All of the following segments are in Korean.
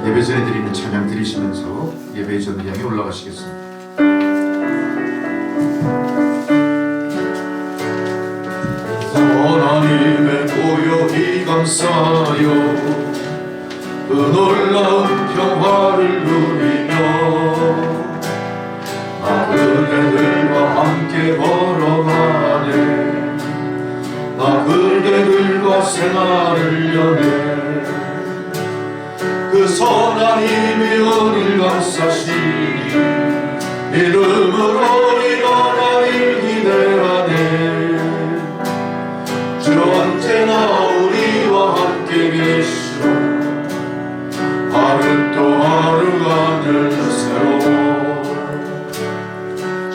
예배 전에 드리는 찬양 드리시면서 예배 전을 향해 올라가시겠습니다. 하나님의 보혈이 감싸요 그 놀라운 평화를 누리며 나 그대들과 함께 걸어가네 나 그대들과 생활을 여네 그 선한 힘이 우릴 감싸시니 이름으로 일어나길 기대하네 주 언제나 우리와 함께 계시오 하루 또 하루가 늘 새로워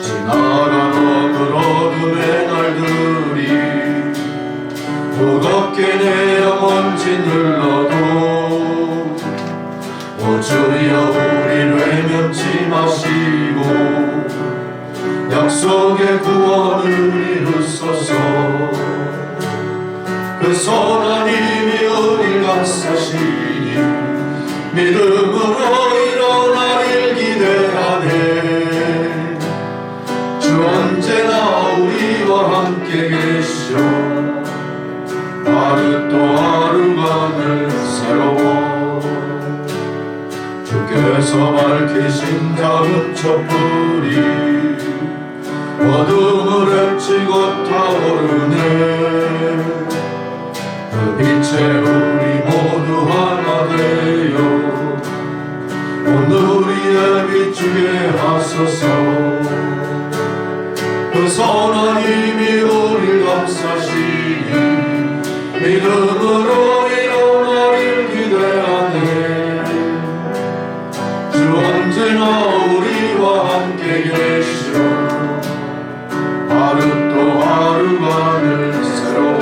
지나간 어두운 날들이 무겁게 내 영혼 짓눌러도 오 주여 우릴 외면치 마시고 약속의 구원을 이루소서 그 선한 힘이 우릴 감싸시니 믿음으로 일어나길 기대하네 주 언제나 우리와 함께 계시오 하루 또 하루가 늘 새로워 주께서 밝히신 작은 촛불이 어둠을 헤치고 타오르네 그 빛에 우리 모두 하나 되어 오늘 우리의 비추게 하소서 그 선한 힘이 우릴 감싸시니 믿음으로 일어나길 기대하네 주 언제나 우리와 함께 계시오 하루 또 하루가 늘 새로워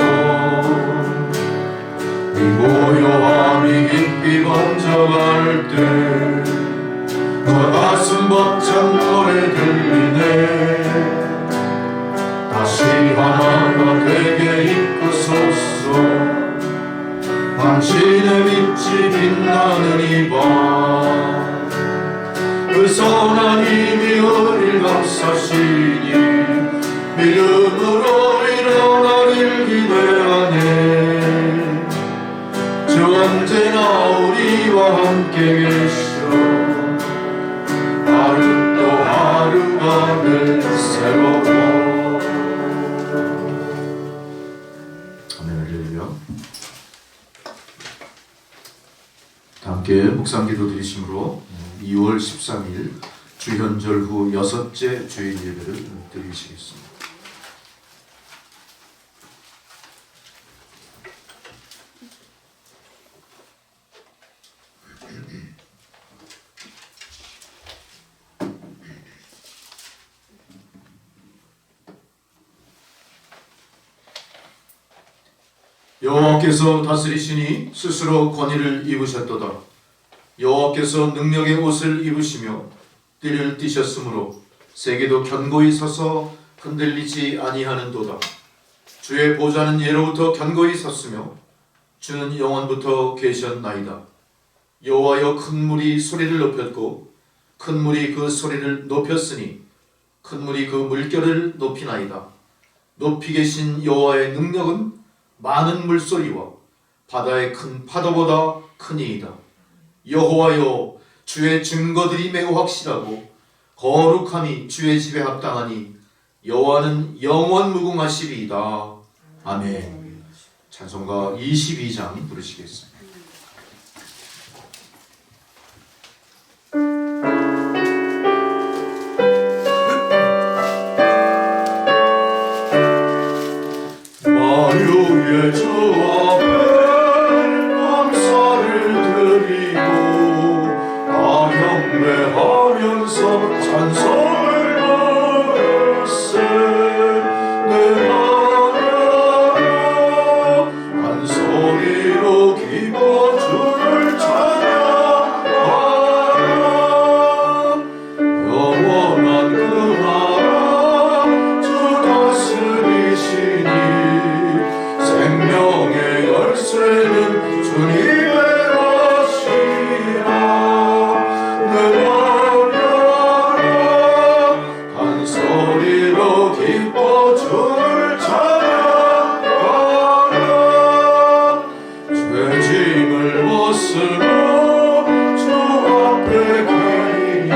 이 고요함이 깊이 번져갈 때 저 가슴 벅찬 노래 들리네 다시 하나가 되게 이끄소서 당신의 빛이 빛나는 이 밤 그 선한 힘이 우릴 감싸시니 믿음으로 일어나길 기대하네 주 언제나 우리와 함께 계시오 하루 또 하루가 늘 새로워 아멘 할렐루야 함께 묵상기도 드리심으로 2월 13일 주현절 후 6째 주일 예배를 드리시겠습니다. 여호와께서 다스리시니 스스로 권위를 입으셨도다. 여호와께서 능력의 옷을 입으시며 띠를 띠셨으므로 세계도 견고히 서서 흔들리지 아니하는도다. 주의 보좌는 예로부터 견고히 섰으며 주는 영원부터 계셨나이다. 여호와여 큰 물이 소리를 높였고 큰 물이 그 소리를 높였으니 큰 물이 그 물결을 높이나이다. 높이 계신 여호와의 능력은 많은 물소리와 바다의 큰 파도보다 크니이다. 여호와여 주의 증거들이 매우 확실하고 거룩함이 주의 집에 합당하니 여호와는 영원 무궁하시리이다. 아멘. 찬송가 22장 부르시겠습니다. 마요의 주 앞에 경배하면서 찬송을 받을세 내 나라로 한 소리로 것으로 주 앞에 기리니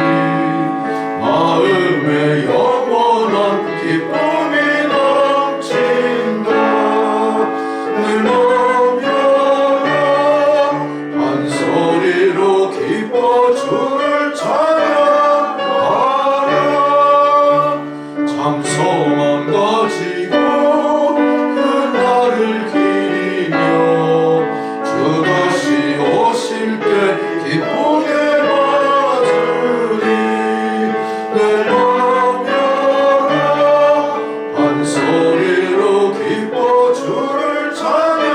마음에 영원한 기쁨이 넘친다. 내 맘여라 한 소리로 기뻐 주를 찬양하라. 참 소망 가지고 그날을 기리며 주 다시 오실 때 기쁘게 맞으리. 내 맘여라 한 소리로 기뻐 주를 찬양하라.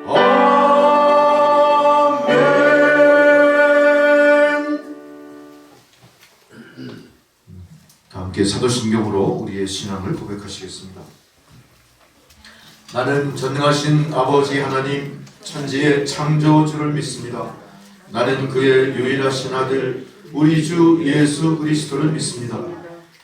아멘. 함께 사도신경으로 우리의 신앙을 고백하시겠습니다. 나는 전능하신 아버지 하나님 천지의 창조주를 믿습니다. 나는 그의 유일하신 아들 우리 주 예수 그리스도를 믿습니다.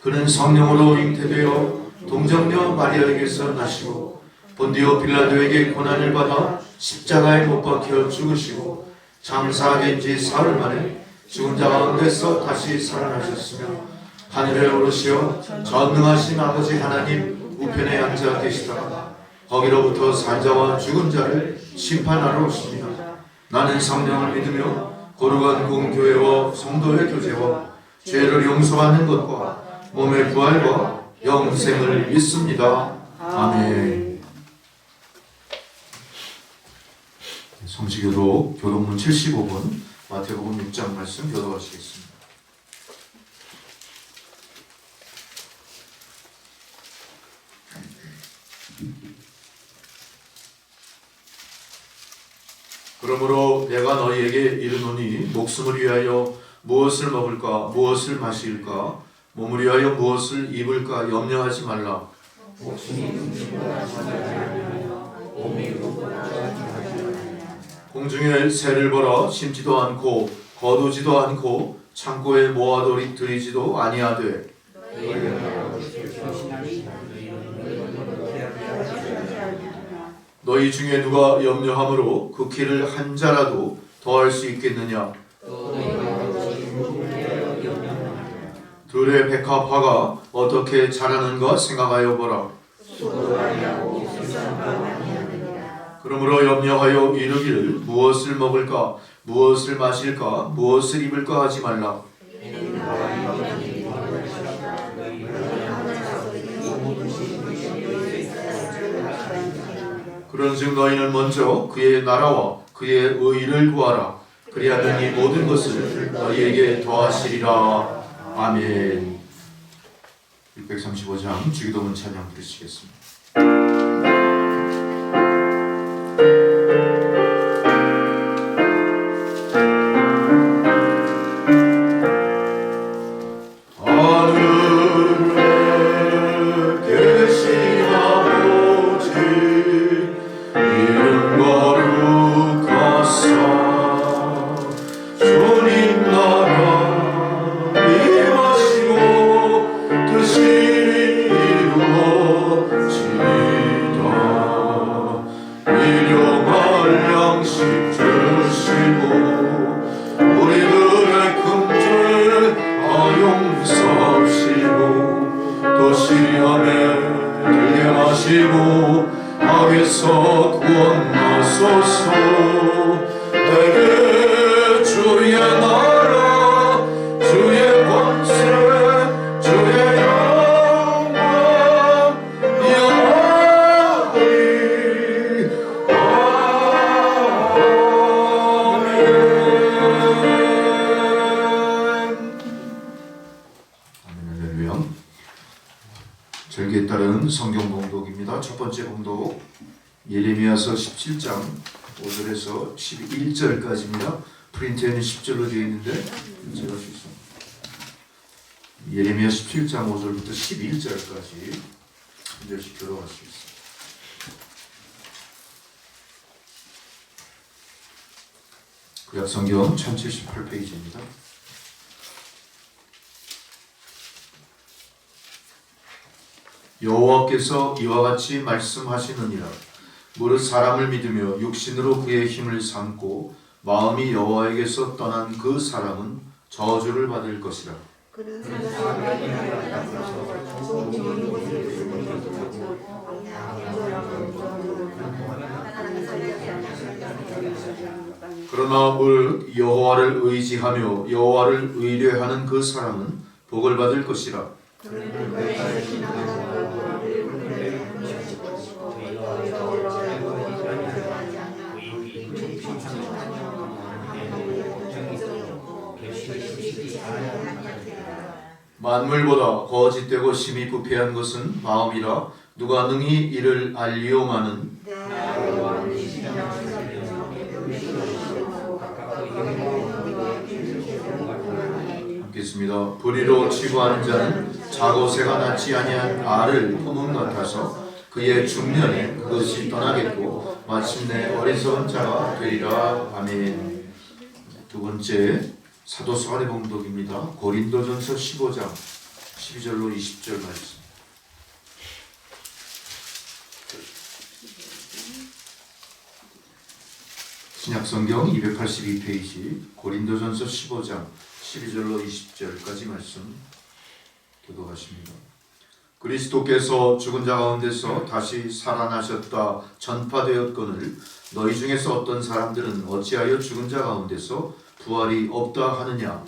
그는 성령으로 잉태되어 동정녀 마리아에게서 나시고 본디오 빌라도에게 고난을 받아 십자가에 못 박혀 죽으시고 장사된 지 사흘 만에 죽은 자 가운데서 다시 살아나셨으며 하늘에 오르시어 전능하신 아버지 하나님 우편에 앉아 계시다가 거기로부터 산자와 죽은 자를 심판하러 오십니다. 나는 성령을 믿으며 거룩한 공교회와 성도의 교제와 죄를 용서받는 것과 몸의 부활과 영생을 믿습니다. 아멘. 성시교도 교독문 75번 마태복음 6장 말씀 교독하시겠습니다. 그러므로 내가 너희에게 이르노니 목숨을 위하여 무엇을 먹을까 무엇을 마실까 몸을 위하여 무엇을 입을까 염려하지 말라. 공중에 새를 벌어 심지도 않고 거두지도 않고 창고에 모아들이지도 아니하되 너희 중에 누가 염려함으로 그 키를 한 자라도 더할 수 있겠느냐? 들의 백합화가 어떻게 자라는가 생각하여 보라. 그러므로 염려하여 이르기를 무엇을 먹을까 무엇을 마실까 무엇을 입을까 하지 말라. 그런즉 너희는 먼저 그의 나라와 그의 의를 구하라. 그리하면 이 모든 것을 너희에게 더하시리라. 아멘. 635장 주기도문 찬양 부르시겠습니다. 악에서 구원하소서. 내게 주의 나라 주의 권세 주의 영광 영원히 아멘. 할렐루야. 절기에 따른 성경 봉독입니다. 첫 번째 봉독 예레미야서 17장 5절에서 11절까지입니다. 프린트에는 10절로 되어 있는데 제가 실수. 예레미야 17장 5절부터 11절까지 한 절씩 교독할 수 있습니다. 구약성경 1078페이지입니다. 여호와께서 이와 같이 말씀하시느니라. 무릇 사람을 믿으며 육신으로 그의 힘을 삼고 마음이 여호와에게서 떠난 그 사람은 저주를 받을 것이라. 그는 사람이 좋은 곳을 그러나 물 여호와를 의지하며 여호와를 의뢰하는 그 사람은 복을 받을 것이라. 만물보다 거짓되고 심히 부패한 것은 마음이라. 누가 능히 이를 알리오마는. 함께했습니다. 불의로 치부하는 자는 자고새가 낳지 아니한 알을 품은 같아서 그의 중년에 그것이 떠나겠고 마침내 어리석은 자가 되리라. 아멘. 두 번째 사도서관의 봉독입니다. 고린도전서 15장 12절로 20절 말씀. 신약성경 282페이지 고린도전서 15장 12절로 20절까지 말씀 교독하십니다. 그리스도께서 죽은 자 가운데서 다시 살아나셨다 전파되었거늘 너희 중에서 어떤 사람들은 어찌하여 죽은 자 가운데서 부활이 없다 하느냐.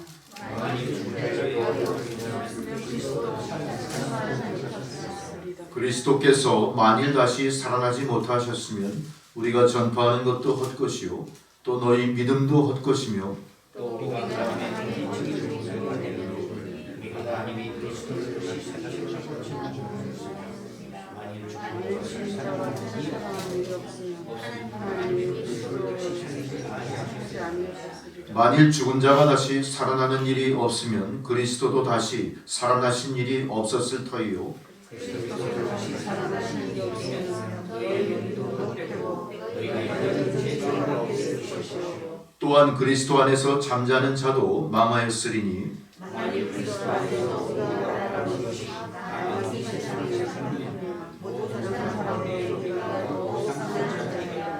그리스도께서 만일 다시 살아나지 못하셨으면 우리가 전파하는 것도 헛것이요 또 너희 믿음도 헛것이며 만일 죽은 자가 다시 살아나는 일이 없으면 그리스도도 다시 살아나신 일이 없었을 터이요 또한 그리스도 안에서 잠자는 자도 망하였으리니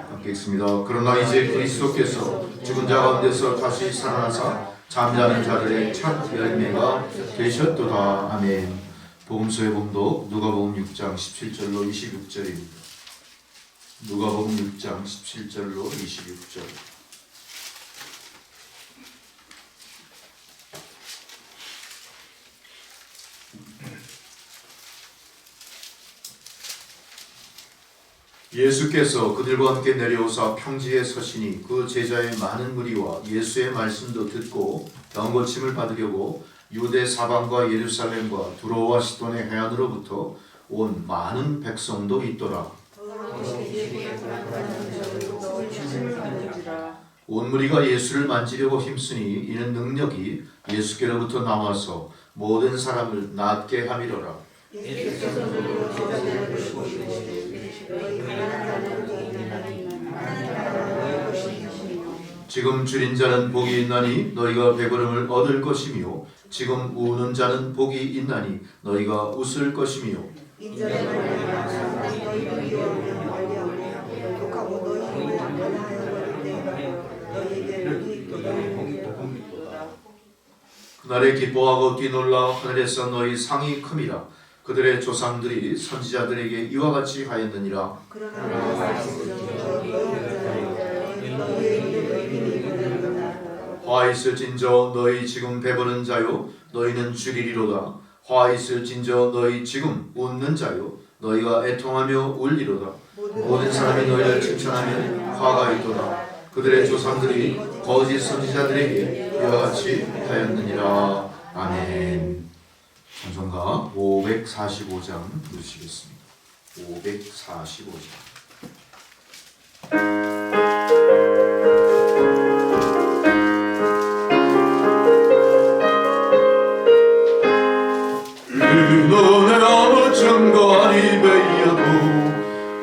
함께했습니다. 그러나 이제 그리스도께서 죽은 자 가운데서 다시 살아나사 잠자는 자들의 첫 열매가 되셨도다. 아멘. 복음서의 봉독 누가복음 6장 17절로 26절입니다. 누가복음 6장 17절로 26절. 예수께서 그들과 함께 내려오사 평지에 서시니 그 제자의 많은 무리와 예수의 말씀도 듣고 병고침을 받으려고 유대 사방과 예루살렘과 두로와 시돈의 해안으로부터 온 많은 백성도 있더라. 온 무리가 예수를 만지려고 힘쓰니 이는 능력이 예수께로부터 나와서 모든 사람을 낫게 함이로라. 지금 줄인 자는 복이 있나니 너희가 배부름을 얻을 것이며 지금 우는 자는 복이 있나니 너희가 웃을 것이며 그날에 기뻐하고 뛰놀라 하늘에서 너희 상이 큼이라. 그들의 조상들이 선지자들에게 이와 같이 하였느니라. 화 있을진저 너희 지금 배부른 자요 너희는 줄이리로다. 화 있을진저 너희 지금 웃는 자요 너희가 애통하며 울리로다. 모든 사람이 너희를 칭찬하면 화가 있도다. 그들의 조상들이 거짓 선지자들에게 이와 같이 하였느니라. 아멘. 찬송가 545장 부르시겠습니다. 545장. 너네 아무 증거 입에여도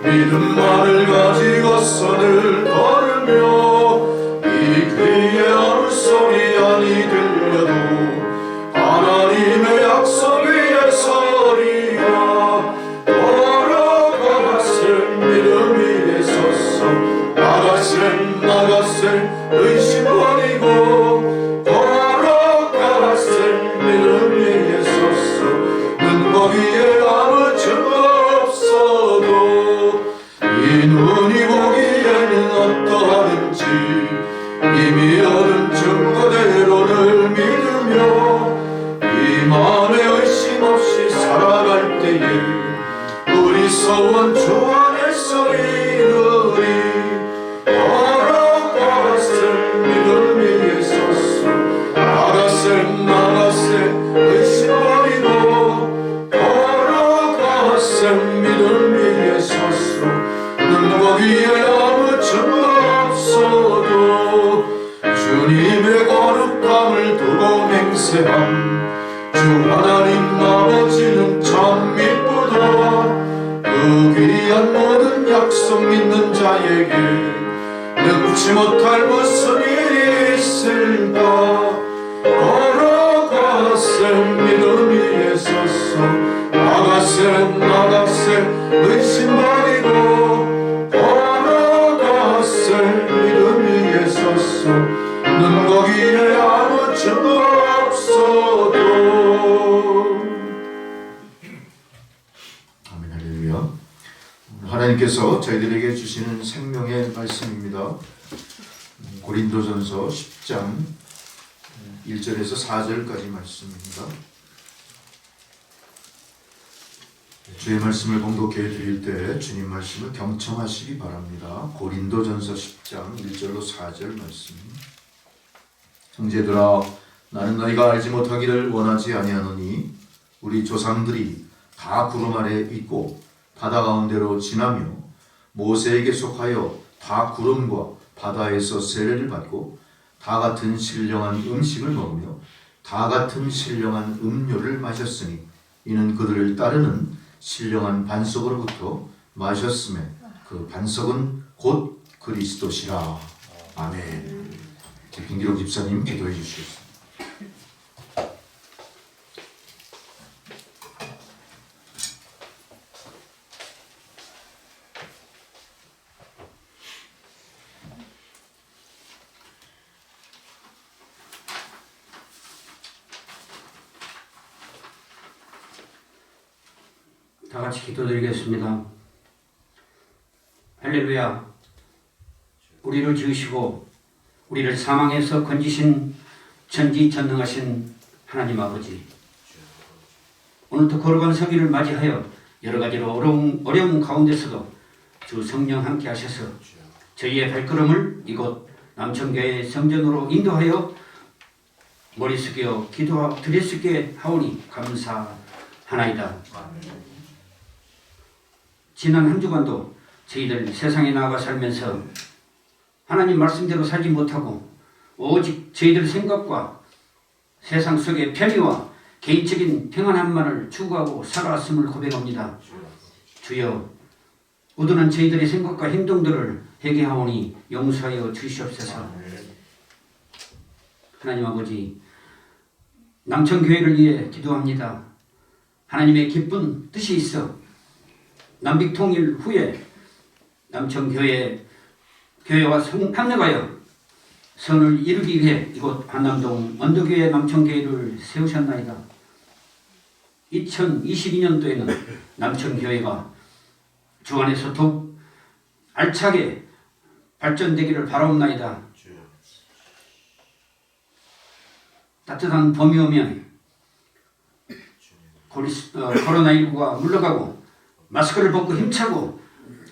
믿음만을 가지고 선을 걸으며 이 그의 아무 소리 아니 들려도 하나님의 약속 위에 서리라. 걸어가봤을 믿음 위에서 나가세 의심 버리고 걸어가세 믿음 위에 섰어 눈 거기에 아무 증거 없어도 이 눈이 보기에는 어떠하든지 이미 얻은 증거대로를 믿으며 이 마음에 의심 없이 살아갈 때에 우리 소원 주 안에서 이루리 걸어가세 믿음 위에 섰어 나가세 의심 버리고 걸어가세 믿음 위에 섰어 눈 거기에 아무 증거 없어도 주님의 거룩함을 두고 맹세함 주 하나님 아버지는 참 미쁘다 그 귀한 모든 약속 믿는 자에게 능치 못할 무슨 일이 있을까 걸어가세 믿음 위에 섰어 나가세 의심 버리고 걸어가세 믿음 위에 섰어 눈 거기에 아무 증거 없어도. 아멘. 할렐루야. 하나님께서 저희들에게 주시는 생명의 말씀입니다. 고린도전서 10장 1절에서 4절까지 말씀입니다. 주의 말씀을 봉독해 드릴 때 주님 말씀을 경청하시기 바랍니다. 고린도전서 10장 1절로 4절 말씀. 형제들아, 나는 너희가 알지 못하기를 원하지 아니하노니 우리 조상들이 다 구름 아래 있고 바다 가운데로 지나며 모세에게 속하여 다 구름과 바다에서 세례를 받고 다 같은 신령한 음식을 먹으며 다 같은 신령한 음료를 마셨으니 이는 그들을 따르는 신령한 반석으로부터 마셨음에 그 반석은 곧 그리스도시라. 아멘. 김기록 집사님 기도해 주시겠습니다. 다 같이 기도드리겠습니다. 할렐루야. 우리를 지으시고 우리를 사망에서 건지신 전지전능하신 하나님 아버지, 오늘도 거룩한 서기를 맞이하여 여러 가지로 어려운 가운데서도 주 성령 함께 하셔서 저희의 발걸음을 이곳 남천교회 성전으로 인도하여 머리 숙여 기도드릴 수 있게 하오니 감사하나이다. 지난 한 주간도 저희들 세상에 나가 살면서 하나님 말씀대로 살지 못하고 오직 저희들 생각과 세상 속의 편의와 개인적인 평안함만을 추구하고 살아왔음을 고백합니다. 주여, 우두는 저희들의 생각과 행동들을 회개하오니 용서하여 주시옵소서. 하나님 아버지, 남천교회를 위해 기도합니다. 하나님의 기쁜 뜻이 있어 남북통일 후에 남천교회와 협력하여 선을 이루기 위해 이곳 한남동 언덕교회 남천교회를 세우셨나이다. 2022년도에는 남천교회가 주 안에서 더욱 알차게 발전되기를 바라옵나이다. 따뜻한 봄이 오면 코로나19가 물러가고 마스크를 벗고 힘차고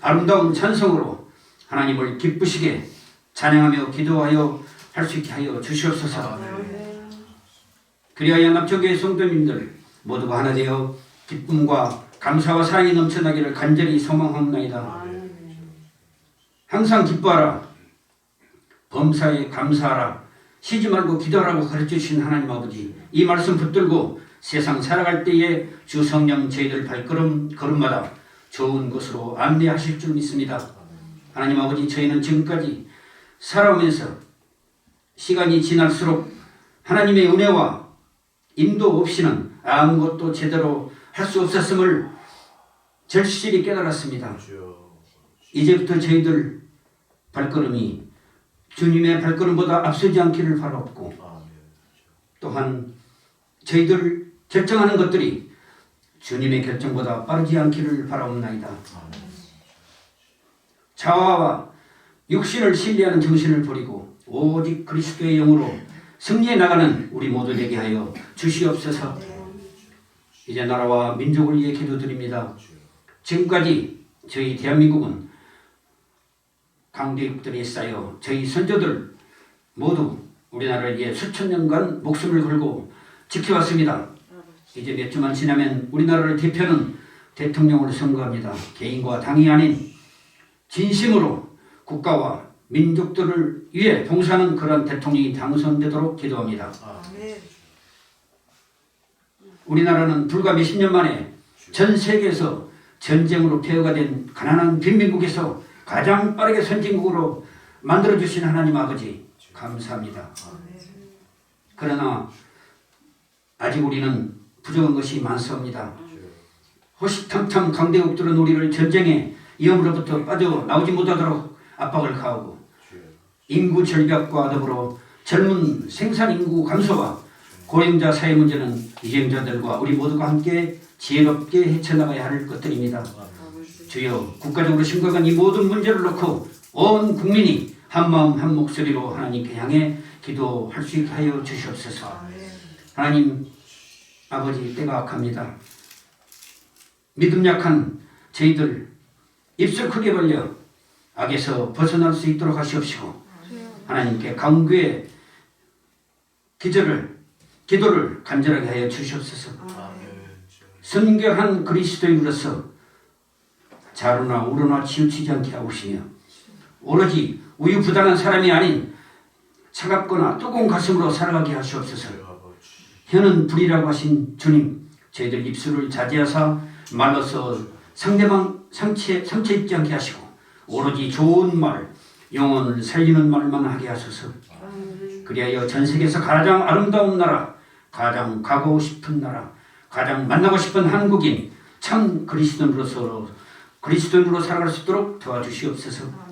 아름다운 찬송으로 하나님을 기쁘시게 찬양하며 기도하여 할 수 있게 하여 주시옵소서. 그리하여 남천교회 성도님들 모두가 하나 되어 기쁨과 감사와 사랑이 넘쳐나기를 간절히 소망하옵나이다. 항상 기뻐하라, 범사에 감사하라, 쉬지 말고 기도하라고 가르쳐주신 하나님 아버지, 이 말씀 붙들고 세상 살아갈 때에 주 성령 저희들 걸음마다 좋은 곳으로 안내하실 줄 믿습니다. 하나님 아버지, 저희는 지금까지 살아오면서 시간이 지날수록 하나님의 은혜와 인도 없이는 아무것도 제대로 할 수 없었음을 절실히 깨달았습니다. 이제부터 저희들 발걸음이 주님의 발걸음보다 앞서지 않기를 바라옵고 또한 저희들 결정하는 것들이 주님의 결정보다 빠르지 않기를 바라옵나이다. 자아와 육신을 신뢰하는 정신을 버리고 오직 그리스도의 영으로 승리해 나가는 우리 모두 되게 하여 주시옵소서. 이제 나라와 민족을 위해 기도드립니다. 지금까지 저희 대한민국은 강대국들에 쌓여 저희 선조들 모두 우리나라를 위해 수천 년간 목숨을 걸고 지켜왔습니다. 이제 몇 주만 지나면 우리나라를 대표하는 대통령을 선거합니다. 개인과 당이 아닌 진심으로 국가와 민족들을 위해 봉사하는 그런 대통령이 당선되도록 기도합니다. 우리나라는 불과 몇십 년 만에 전 세계에서 전쟁으로 폐허가 된 가난한 빈민국에서 가장 빠르게 선진국으로 만들어주신 하나님 아버지 감사합니다. 그러나 아직 우리는 부족한 것이 많습니다. 호시탐탐 강대국들은 우리를 전쟁의 위험으로부터 빠져나오지 못하도록 압박을 가하고 인구 절벽과 더불어 젊은 생산 인구 감소와 고령자 사회 문제는 이쟁자들과 우리 모두가 함께 지혜롭게 헤쳐나가야 할 것들입니다. 주여 국가적으로 심각한 이 모든 문제를 놓고 온 국민이 한마음 한 목소리로 하나님께 향해 기도할 수 있게 하여 주시옵소서. 하나님 아버지 때가 악합니다. 믿음 약한 저희들 입술 크게 벌려 악에서 벗어날 수 있도록 하시옵시고 하나님께 강구의 기도를 간절하게 하여 주시옵소서. 순결한 그리스도인으로서 자루나 우루나 치우치지 않게 하시며 오로지 우유부단한 사람이 아닌 차갑거나 뜨거운 가슴으로 살아가게 하시옵소서. 혀는 불이라고 하신 주님, 저희들 입술을 자제하사 말로서 상대방 상처 입지 않게 하시고 오로지 좋은 말, 영혼을 살리는 말만 하게 하소서. 그리하여 전 세계에서 가장 아름다운 나라, 가장 가고 싶은 나라, 가장 만나고 싶은 한국인, 참 그리스도인으로 살아갈 수 있도록 도와주시옵소서.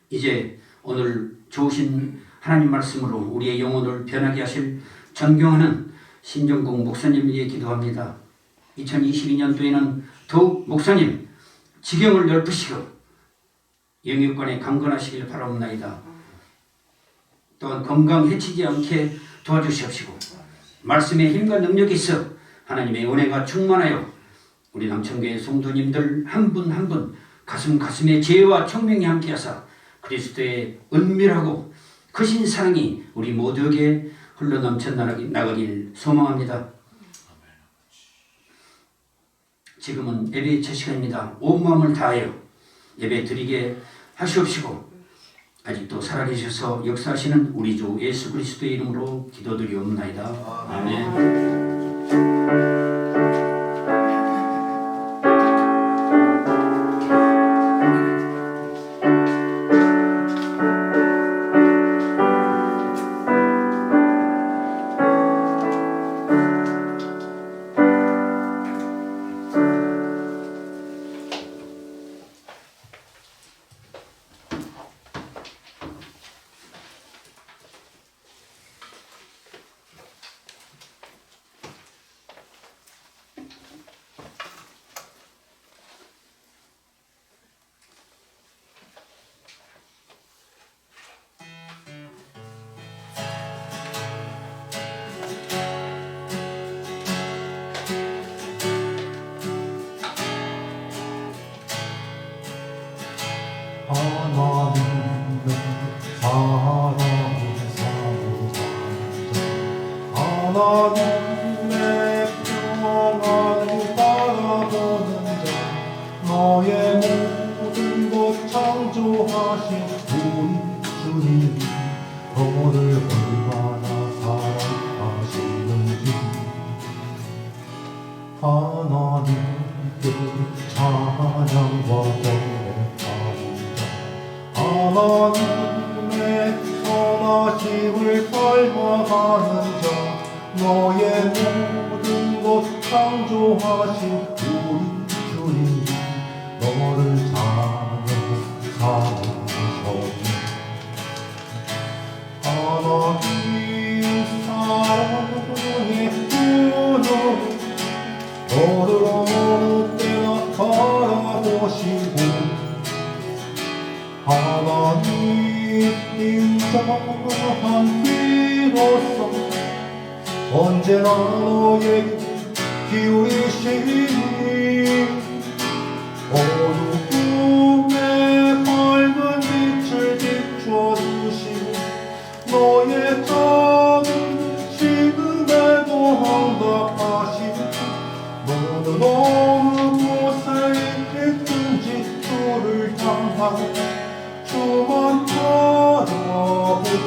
이제 오늘 좋으신 하나님 말씀으로 우리의 영혼을 변하게 하실 존경하는 신정국 목사님을 위해 기도합니다. 2022년도에는 더욱 목사님 지경을 넓히시고 영육간에 강건하시길 바라옵나이다. 또한 건강 해치지 않게 도와주시옵시고 말씀의 힘과 능력이 있어 하나님의 은혜가 충만하여 우리 남천교회 성도님들 한 분 한 분 가슴에 지혜와 총명이 함께하사 그리스도의 은밀하고 크신 사랑이 우리 모두에게 흘러넘쳐 나가길 소망합니다. 지금은 예배 첫 시간입니다. 온 마음을 다하여 예배 드리게 하시옵시고 아직도 살아계셔서 역사하시는 우리 주 예수 그리스도의 이름으로 기도드리옵나이다. 아멘. 하나님의 평안을 바라보는 자 너의 모든 것 창조하신 우리 주님 너를 얼마나 사랑하시는지 하나님께 찬양과 고백합니다. 하나님의 선하심을 설명하는 자 너의 모든 것 창조하신 우리 주님 너를 찬양합니다. 하나님 인자한 비로소 언제나 너에게 기울이시니 어두움에 밝은 빛을 비춰주시니 너의 작은 신음에도 응답하시니 너는 어느 곳에 있든지 주를 향하여 주만 바라보지라.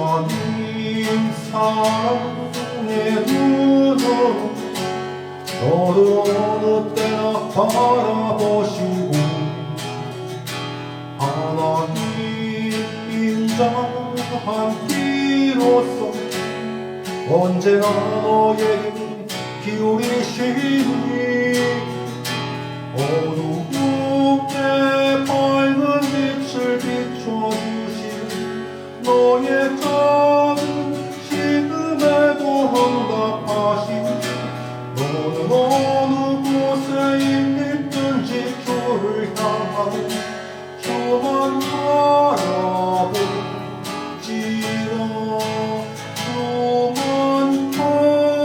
하나님 사랑의 눈으로 너를 어느 때나 바라보시고 하나님 인자한 비로소 언제나 너에게 기울이시니 어두움에 밝은 빛을 비춰주시니 너의 작은 신음에도 응답하시니 너는 어느 곳에 있든지 주를 향하여 주만 바라보지라. 주만 바라보지라.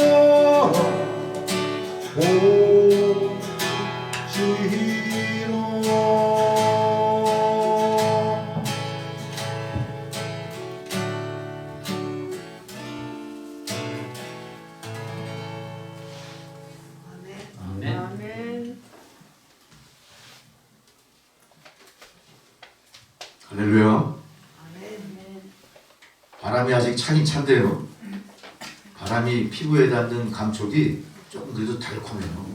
아멘. 아멘. 할렐루야. 아멘. 바람이 아직 차긴 찬데요. 바람이 피부에 닿는 감촉이 조금 그래도 달콤해요.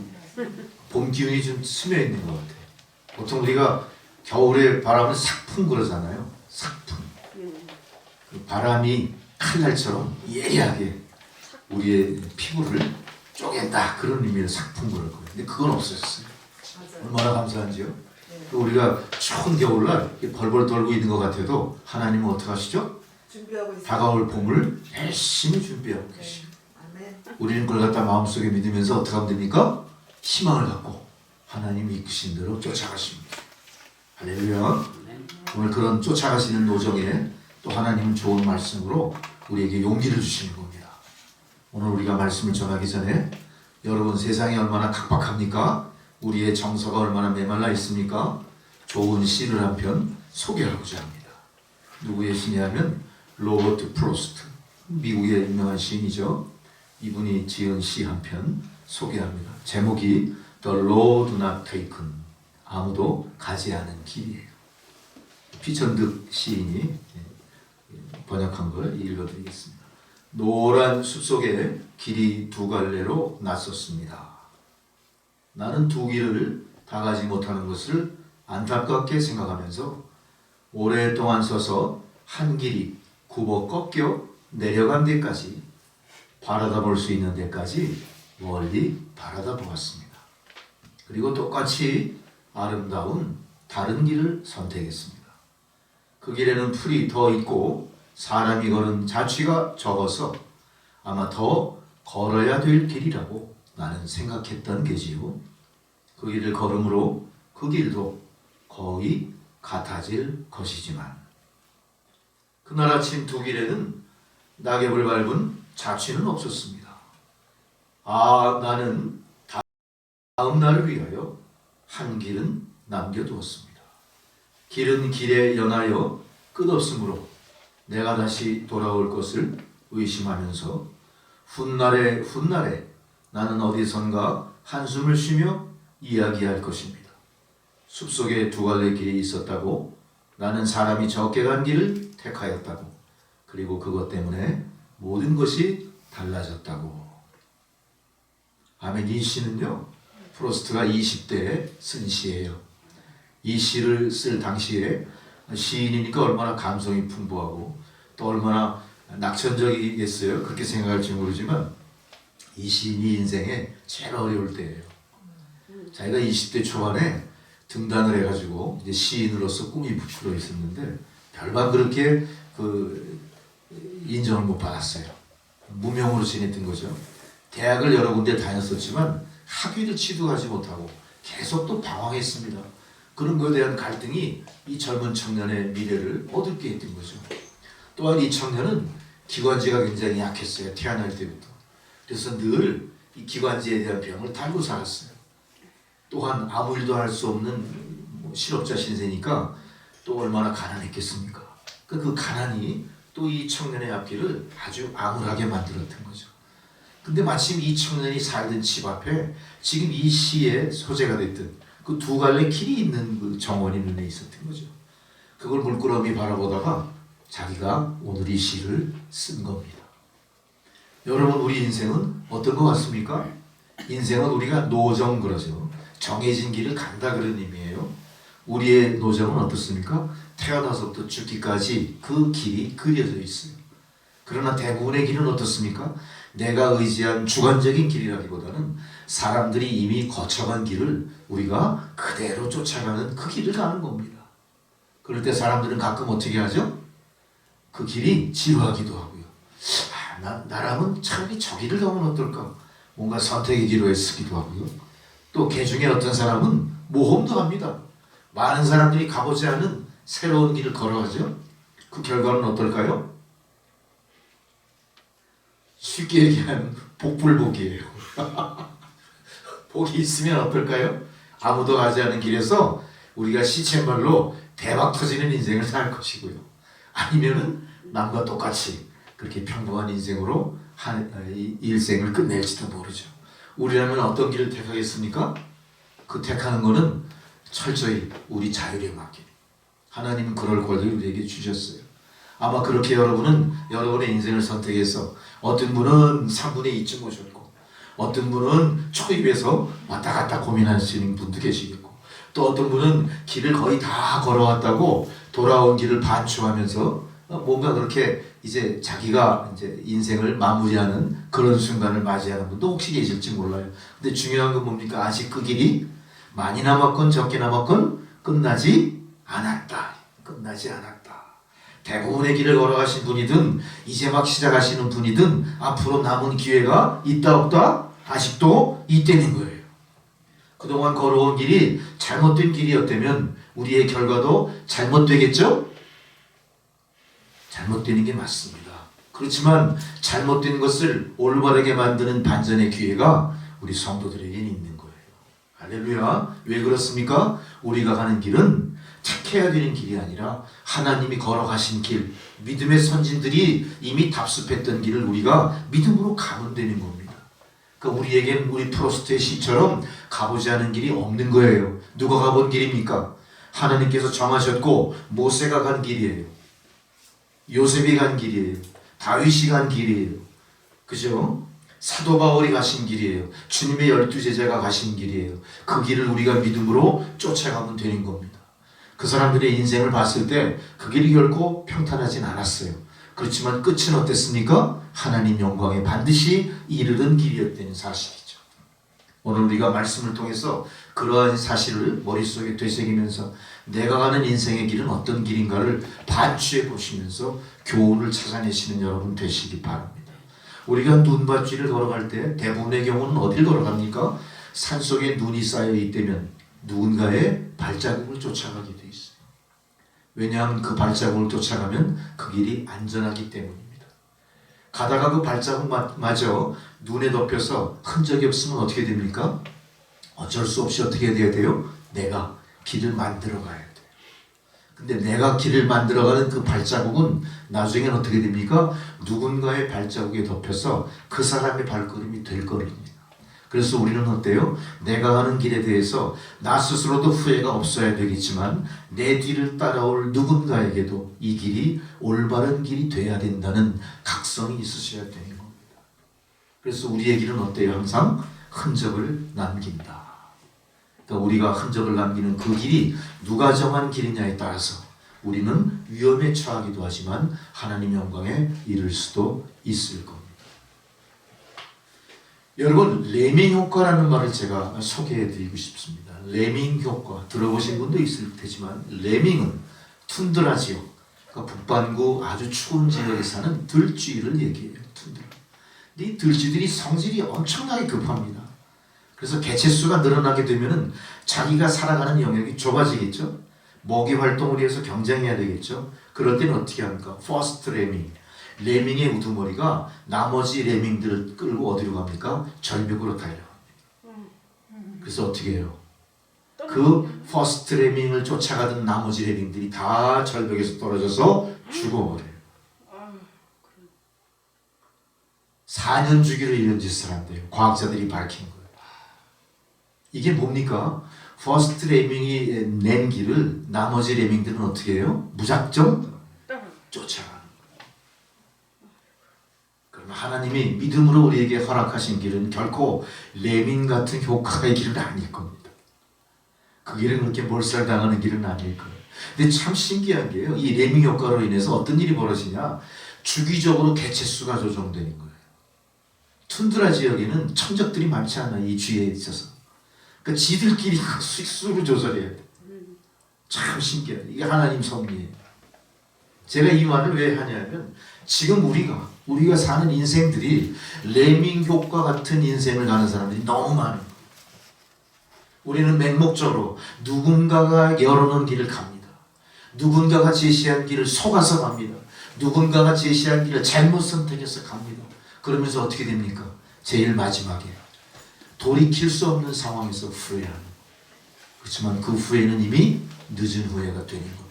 봄 기운이 좀 스며 있는 것 같아요. 보통 우리가 겨울에 바람은 삭풍 그러잖아요. 삭풍. 그 바람이 칼날처럼 예리하게 우리의 피부를 쪼갠다 그런 의미로 삭풍 그럴 거예요. 근데 그건 없어졌어요. 맞아요. 얼마나 감사한지요. 네. 그 우리가 추운 겨울날 이렇게 벌벌 떨고 있는 것 같아도 하나님은 어떻게 하시죠? 준비하고 있어요. 다가올 봄을 열심히 준비하고 계시고 아멘. 우리는 그걸 갖다 마음속에 믿으면서 어떻게 하면 됩니까? 희망을 갖고 하나님이 이끄신 대로 쫓아가십니다. 할렐루야. 오늘 그런 쫓아가시는 노정에 또 하나님은 좋은 말씀으로 우리에게 용기를 주시는 겁니다. 오늘 우리가 말씀을 전하기 전에 여러분 세상이 얼마나 각박합니까? 우리의 정서가 얼마나 메말라 있습니까? 좋은 시를 한 편 소개하고자 합니다. 누구의 시냐면 로버트 프로스트, 미국의 유명한 시인이죠. 이분이 지은 시 한 편 소개합니다. 제목이 The Road Not Taken, 아무도 가지 않은 길이에요. 피천득 시인이 번역한 걸 읽어드리겠습니다. 노란 숲속에 길이 두 갈래로 났었습니다. 나는 두 길을 다 가지 못하는 것을 안타깝게 생각하면서 오랫동안 서서 한 길이 굽어 꺾여 내려간 데까지 바라다 볼 수 있는 데까지 멀리 바라다 보았습니다. 그리고 똑같이 아름다운 다른 길을 선택했습니다. 그 길에는 풀이 더 있고 사람이 걸은 자취가 적어서 아마 더 걸어야 될 길이라고 나는 생각했던 게지요. 그 길을 걸음으로 그 길도 거의 같아질 것이지만 그날 아침 두 길에는 낙엽을 밟은 자취는 없었습니다. 나는 다음 날을 위하여 한 길은 남겨두었습니다. 길은 길에 연하여 끝없으므로 내가 다시 돌아올 것을 의심하면서 훗날에 나는 어디선가 한숨을 쉬며 이야기할 것입니다. 숲속에 두 갈래 길이 있었다고, 나는 사람이 적게 간 길을 택하였다고, 그리고 그것 때문에 모든 것이 달라졌다고. 아멘. 이 시는요, 프로스트가 20대에 쓴 시예요. 이 시를 쓸 당시에 시인이니까 얼마나 감성이 풍부하고 또 얼마나 낙천적이겠어요. 그렇게 생각할지 모르지만 이 시인이 인생에 제일 어려울 때예요. 자기가 20대 초반에 등단을 해가지고 이제 시인으로서 꿈이 부풀어 있었는데 별반 그렇게 인정을 못 받았어요. 무명으로 지냈던 거죠. 대학을 여러 군데 다녔었지만 학위를 취득하지 못하고 계속 또 방황했습니다. 그런 것에 대한 갈등이 이 젊은 청년의 미래를 어둡게 했던 거죠. 또한 이 청년은 기관지가 굉장히 약했어요. 태어날 때부터. 그래서 늘 이 기관지에 대한 병을 달고 살았어요. 또한 아무 일도 할 수 없는 실업자 신세니까 또 얼마나 가난했겠습니까? 그 가난이 또 이 청년의 앞길을 아주 암울하게 만들었던 거죠. 근데 마침 이 청년이 살던 집 앞에 지금 이 시의 소재가 됐던 그 두 갈래 길이 있는 그 정원이 눈에 있었던 거죠. 그걸 물끄러미 바라보다가 자기가 오늘 이 시를 쓴 겁니다. 여러분, 우리 인생은 어떤 것 같습니까? 인생은 우리가 노정 그러죠. 정해진 길을 간다 그런 의미예요. 우리의 노정은 어떻습니까? 태어나서부터 죽기까지 그 길이 그려져 있어요. 그러나 대부분의 길은 어떻습니까? 내가 의지한 주관적인 길이라기보다는 사람들이 이미 거쳐간 길을 우리가 그대로 쫓아가는 그 길을 가는 겁니다. 그럴 때 사람들은 가끔 어떻게 하죠? 그 길이 지루하기도 하고요. 나라면 차라리 저 길을 가면 어떨까? 뭔가 선택의 기로에 쓰기도 하고요. 또 개 중에 어떤 사람은 모험도 합니다. 많은 사람들이 가보지 않은 새로운 길을 걸어가죠. 그 결과는 어떨까요? 쉽게 얘기하면 복불복이에요. 복이 있으면 어떨까요? 아무도 가지 않은 길에서 우리가 시쳇말로 대박 터지는 인생을 살 것이고요. 아니면은 남과 똑같이 그렇게 평범한 인생으로 일생을 끝낼지도 모르죠. 우리라면 어떤 길을 택하겠습니까? 그 택하는 거는 철저히 우리 자율에 맡겨. 하나님은 그럴 권리를 우리에게 주셨어요. 아마 그렇게 여러분은 여러분의 인생을 선택해서 어떤 분은 3분의 2쯤 오셨고 어떤 분은 초입에서 왔다 갔다 고민하시는 분도 계시겠고 또 어떤 분은 길을 거의 다 걸어왔다고 돌아온 길을 반추하면서 뭔가 그렇게 이제 자기가 이제 인생을 마무리하는 그런 순간을 맞이하는 분도 혹시 계실지 몰라요. 근데 중요한 건 뭡니까? 아직 그 길이 많이 남았건 적게 남았건 끝나지 않았다. 끝나지 않았다. 대부분의 길을 걸어가신 분이든 이제 막 시작하시는 분이든 앞으로 남은 기회가 있다 없다? 아직도 있다는 거예요. 그동안 걸어온 길이 잘못된 길이었다면 우리의 결과도 잘못되겠죠? 잘못되는 게 맞습니다. 그렇지만 잘못된 것을 올바르게 만드는 반전의 기회가 우리 성도들에게는 있는 거예요. 할렐루야. 왜 그렇습니까? 우리가 가는 길은 택해야 되는 길이 아니라 하나님이 걸어가신 길, 믿음의 선진들이 이미 답습했던 길을 우리가 믿음으로 가면 되는 겁니다. 그러니까 우리에겐 우리 프로스트의 시처럼 가보지 않은 길이 없는 거예요. 누가 가본 길입니까? 하나님께서 정하셨고 모세가 간 길이에요. 요셉이 간 길이에요. 다윗이 간 길이에요. 그죠? 사도 바울이 가신 길이에요. 주님의 12제자가 가신 길이에요. 그 길을 우리가 믿음으로 쫓아가면 되는 겁니다. 그 사람들의 인생을 봤을 때 그 길이 결코 평탄하진 않았어요. 그렇지만 끝은 어땠습니까? 하나님 영광에 반드시 이르는 길이었다는 사실이죠. 오늘 우리가 말씀을 통해서 그러한 사실을 머릿속에 되새기면서 내가 가는 인생의 길은 어떤 길인가를 반추해 보시면서 교훈을 찾아내시는 여러분 되시기 바랍니다. 우리가 눈밭길을 걸어갈 때 대부분의 경우는 어디를 걸어갑니까? 산속에 눈이 쌓여 있다면 누군가의 발자국을 쫓아가게 돼 있어요. 왜냐하면 그 발자국을 쫓아가면 그 길이 안전하기 때문입니다. 가다가 그 발자국마저 눈에 덮여서 흔적이 없으면 어떻게 됩니까? 어쩔 수 없이 어떻게 돼야 돼요? 내가 길을 만들어 가야 돼요. 근데 내가 길을 만들어가는 그 발자국은 나중에는 어떻게 됩니까? 누군가의 발자국에 덮여서 그 사람의 발걸음이 될 거입니다. 그래서 우리는 어때요? 내가 가는 길에 대해서 나 스스로도 후회가 없어야 되겠지만 내 뒤를 따라올 누군가에게도 이 길이 올바른 길이 돼야 된다는 각성이 있으셔야 되는 겁니다. 그래서 우리의 길은 어때요? 항상 흔적을 남긴다. 그러니까 우리가 흔적을 남기는 그 길이 누가 정한 길이냐에 따라서 우리는 위험에 처하기도 하지만 하나님의 영광에 이를 수도 있을 겁니다. 여러분, 레밍 효과라는 말을 제가 소개해 드리고 싶습니다. 레밍 효과 들어보신 분도 있을 테지만, 레밍은 툰드라 지역, 그러니까 북반구 아주 추운 지역에 사는 들쥐를 얘기해요. 툰드라. 이 들쥐들이 성질이 엄청나게 급합니다. 그래서 개체수가 늘어나게 되면은 자기가 살아가는 영역이 좁아지겠죠. 먹이 활동을 위해서 경쟁해야 되겠죠. 그럴 때는 어떻게 합니까? 퍼스트 레밍. 레밍의 우두머리가 나머지 레밍들을 끌고 어디로 갑니까? 절벽으로 달려갑니다. 그래서 어떻게 해요? 그 퍼스트 레밍을 쫓아가던 나머지 레밍들이 다 절벽에서 떨어져서 죽어버려요. 4년 주기로 이런 짓을 한대요. 과학자들이 밝힌 거예요. 이게 뭡니까? 퍼스트 레밍이 낸 길을 나머지 레밍들은 어떻게 해요? 무작정 쫓아가는 거예요. 그러면 하나님이 믿음으로 우리에게 허락하신 길은 결코 레밍 같은 효과의 길은 아닐 겁니다. 그 길은 그렇게 몰살당하는 길은 아닐 거예요. 근데 참 신기한 게요. 이 레밍 효과로 인해서 어떤 일이 벌어지냐? 주기적으로 개체수가 조정되는 거예요. 툰드라 지역에는 천적들이 많지 않아요. 이 주위에 있어서. 그러니까 지들끼리 수로 조절해야 돼. 참 신기해요. 이게 하나님 섭리예요. 제가 이 말을 왜 하냐면, 지금 우리가 사는 인생들이 레밍 효과 같은 인생을 가는 사람들이 너무 많은 거예요. 우리는 맹목적으로 누군가가 열어놓은 길을 갑니다. 누군가가 제시한 길을 속아서 갑니다. 누군가가 제시한 길을 잘못 선택해서 갑니다. 그러면서 어떻게 됩니까? 제일 마지막에 돌이킬 수 없는 상황에서 후회하는 거예요. 그렇지만 그 후회는 이미 늦은 후회가 되는 겁니다.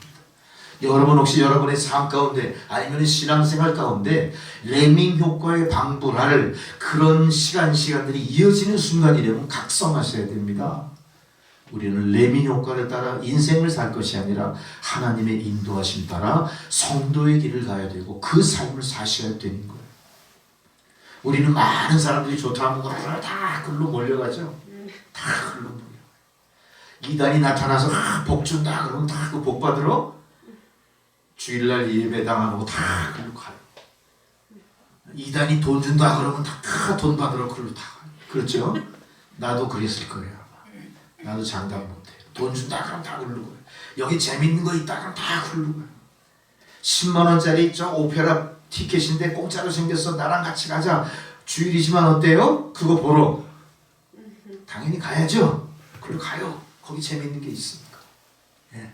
여러분 혹시 여러분의 삶 가운데 아니면 신앙생활 가운데 레밍 효과에 방불할 그런 시간들이 이어지는 순간이라면 각성하셔야 됩니다. 우리는 레밍 효과를 따라 인생을 살 것이 아니라 하나님의 인도하심 따라 성도의 길을 가야 되고 그 삶을 사셔야 되는 거예요. 우리는 많은 사람들이 좋다 하면 다 글로 몰려가죠. 다 글로 몰려. 이단이 나타나서 복 준다 그러면 다 그 복 받으러 주일날 예배당 안 오고 다 글로 가요. 이단이 돈 준다 그러면 다 돈 받으러 글로 다 가요. 그렇죠? 나도 그랬을 거예요. 나도 장담 못해. 돈 준다 그러면 다 글로 가요. 여기 재밌는 거 있다 그러면 다 글로 가요. 10만 원짜리 저 오페라 티켓인데 공짜로 생겼어. 나랑 같이 가자. 주일이지만 어때요? 그거 보러. 당연히 가야죠. 그리고 가요. 거기 재밌는 게 있으니까. 예.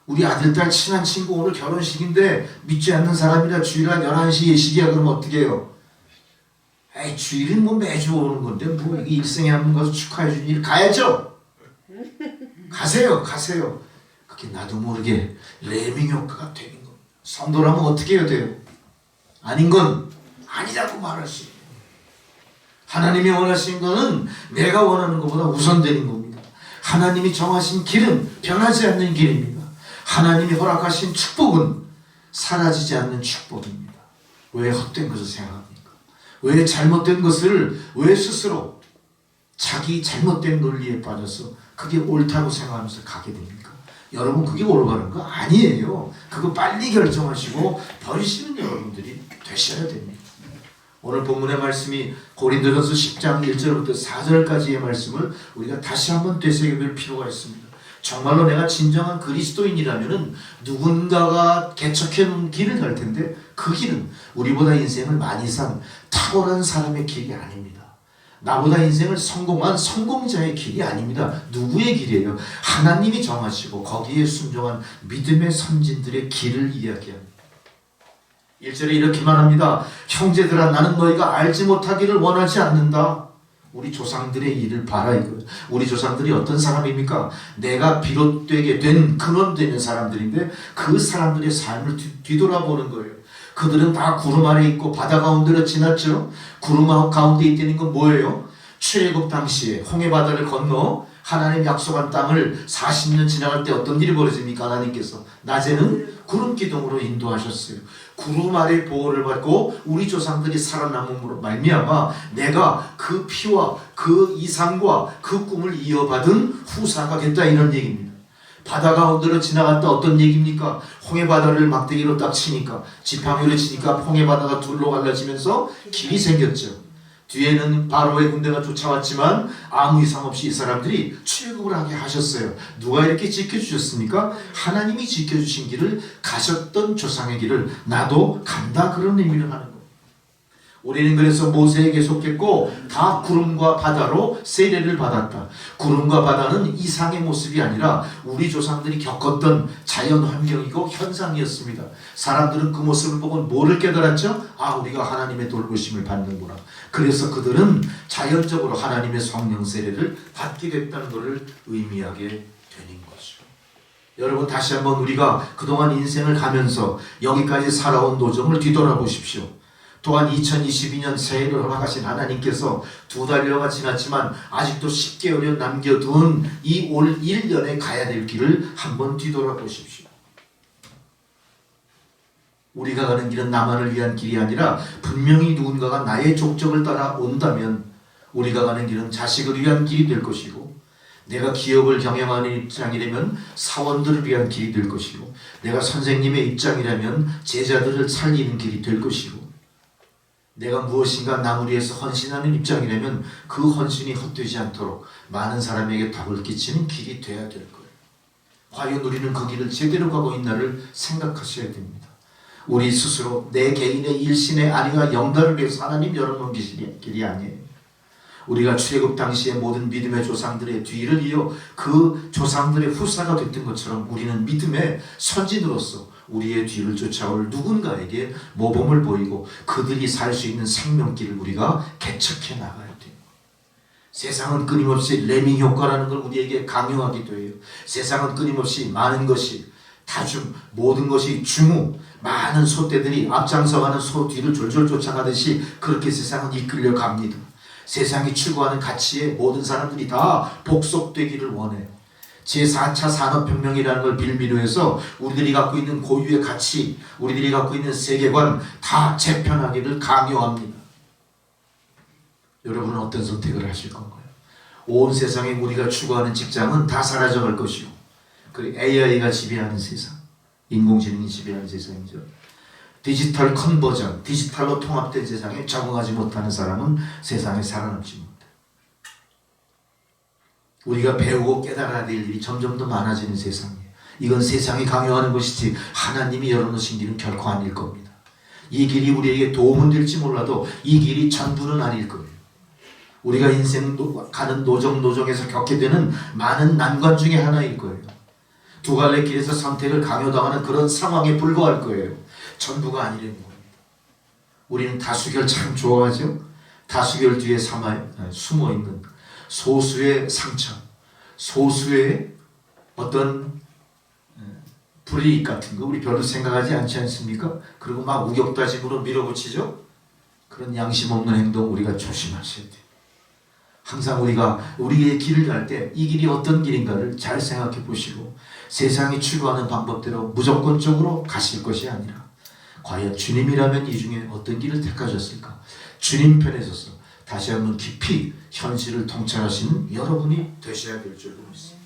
우리 아들딸 친한 친구 오늘 결혼식인데 믿지 않는 사람이라 주일날 11시 예식이야. 그러면 어떻게 해요? 에이, 주일은 뭐 매주 오는 건데 뭐 이게 일생에 한 번 가서 축하해 주는 일 가야죠. 가세요. 그게 나도 모르게 레밍 효과가 되는 겁니다. 성도라면 어떻게 해야 돼요? 아닌 건 아니라고 말할 수 있어요. 하나님이 원하신 것은 내가 원하는 것보다 우선되는 겁니다. 하나님이 정하신 길은 변하지 않는 길입니다. 하나님이 허락하신 축복은 사라지지 않는 축복입니다. 왜 헛된 것을 생각합니까? 왜 잘못된 것을 왜 스스로 자기 잘못된 논리에 빠져서 그게 옳다고 생각하면서 가게 됩니까? 여러분 그게 올바른 거 아니에요. 그거 빨리 결정하시고 버리시는 여러분들이 되셔야 됩니다. 오늘 본문의 말씀이 고린도전서 10장 1절부터 4절까지의 말씀을 우리가 다시 한번 되새겨볼 필요가 있습니다. 정말로 내가 진정한 그리스도인이라면 누군가가 개척해 놓은 길을 갈 텐데 그 길은 우리보다 인생을 많이 산 탁월한 사람의 길이 아닙니다. 나보다 인생을 성공한 성공자의 길이 아닙니다. 누구의 길이에요? 하나님이 정하시고 거기에 순종한 믿음의 선진들의 길을 이야기합니다. 1절에 이렇게 말합니다. 형제들아 나는 너희가 알지 못하기를 원하지 않는다. 우리 조상들의 일을 봐라 이거예요. 우리 조상들이 어떤 사람입니까? 내가 비롯되게 된 근원되는 사람들인데 그 사람들의 삶을 뒤돌아보는 거예요. 그들은 다 구름 아래 있고 바다 가운데로 지났죠. 구름 가운데 있다는 건 뭐예요? 출애굽 당시에 홍해바다를 건너 하나님 약속한 땅을 40년 지나갈 때 어떤 일이 벌어집니까? 하나님께서 낮에는 구름 기둥으로 인도하셨어요. 구름 아래 보호를 받고 우리 조상들이 살아남음으로 말미암아 내가 그 피와 그 이상과 그 꿈을 이어받은 후사가 됐다 이런 얘기입니다. 바다 가운데로 지나갔다 어떤 얘기입니까? 홍해 바다를 막대기로 딱 치니까 지팡이로 치니까 홍해 바다가 둘로 갈라지면서 길이 생겼죠. 뒤에는 바로의 군대가 쫓아왔지만 아무 이상 없이 이 사람들이 출국을 하게 하셨어요. 누가 이렇게 지켜주셨습니까? 하나님이 지켜주신 길을 가셨던 조상의 길을 나도 간다, 그런 의미를 하는 거예요. 우리는 그래서 모세에게 속했고 다 구름과 바다로 세례를 받았다. 구름과 바다는 이상의 모습이 아니라 우리 조상들이 겪었던 자연 환경이고 현상이었습니다. 사람들은 그 모습을 보고 뭐를 깨달았죠? 아, 우리가 하나님의 돌보심을 받는구나. 그래서 그들은 자연적으로 하나님의 성령 세례를 받게 됐다는 것을 의미하게 되는 거죠. 여러분, 다시 한번 우리가 그동안 인생을 가면서 여기까지 살아온 노정을 뒤돌아보십시오. 또한 2022년 새해를 허락하신 하나님께서 2달여가 지났지만 아직도 10개월여 남겨둔 이 올 1년에 가야 될 길을 한번 뒤돌아보십시오. 우리가 가는 길은 나만을 위한 길이 아니라 분명히 누군가가 나의 족적을 따라 온다면 우리가 가는 길은 자식을 위한 길이 될 것이고, 내가 기업을 경영하는 입장이라면 사원들을 위한 길이 될 것이고, 내가 선생님의 입장이라면 제자들을 살리는 길이 될 것이고, 내가 무엇인가 남을 위해서 헌신하는 입장이라면 그 헌신이 헛되지 않도록 많은 사람에게 덕을 끼치는 길이 돼야 될 거예요. 과연 우리는 그 길을 제대로 가고 있나를 생각하셔야 됩니다. 우리 스스로 내 개인의 일신의 아니와 영달을 위해서 하나님 열어놓은 길이 아니에요. 우리가 출애굽 당시에 모든 믿음의 조상들의 뒤를 이어 그 조상들의 후사가 됐던 것처럼 우리는 믿음의 선진으로서 우리의 뒤를 쫓아올 누군가에게 모범을 보이고 그들이 살 수 있는 생명길을 우리가 개척해 나가야 돼요. 세상은 끊임없이 레밍 효과라는 걸 우리에게 강요하기도 해요. 세상은 끊임없이 많은 것이 다중, 모든 것이 중후, 많은 소떼들이 앞장서가는 소 뒤를 졸졸 쫓아가듯이 그렇게 세상은 이끌려 갑니다. 세상이 추구하는 가치에 모든 사람들이 다 복속되기를 원해요. 제4차 산업혁명이라는 걸 빌미로 해서 우리들이 갖고 있는 고유의 가치, 우리들이 갖고 있는 세계관 다 재편하기를 강요합니다. 여러분은 어떤 선택을 하실 건가요? 온 세상에 우리가 추구하는 직장은 다 사라져갈 것이고, 그리고 AI가 지배하는 세상, 인공지능이 지배하는 세상이죠. 디지털 컨버전, 디지털로 통합된 세상에 적응하지 못하는 사람은 세상에 살아남지 못해요. 우리가 배우고 깨달아야 될 일이 점점 더 많아지는 세상이에요. 이건 세상이 강요하는 것이지 하나님이 열어놓으신 길은 결코 아닐 겁니다. 이 길이 우리에게 도움은 될지 몰라도 이 길이 전부는 아닐 거예요. 우리가 인생 가는 노정에서 겪게 되는 많은 난관 중에 하나일 거예요. 두 갈래 길에서 선택을 강요당하는 그런 상황에 불과할 거예요. 전부가 아니라는 겁니다. 우리는 다수결 참 좋아하죠. 다수결 뒤에 숨어있는 소수의 상처, 소수의 어떤 불이익 같은 거 우리 별로 생각하지 않지 않습니까? 그리고 막 우격다짐으로 밀어붙이죠. 그런 양심 없는 행동 우리가 조심하셔야 돼요. 항상 우리가 우리의 길을 갈 때 이 길이 어떤 길인가를 잘 생각해 보시고 세상이 추구하는 방법대로 무조건적으로 가실 것이 아니라 과연 주님이라면 이 중에 어떤 길을 택하셨을까? 주님 편에 서서 다시 한번 깊이 현실을 통찰하시는 여러분이 되셔야 될 줄 믿습니다.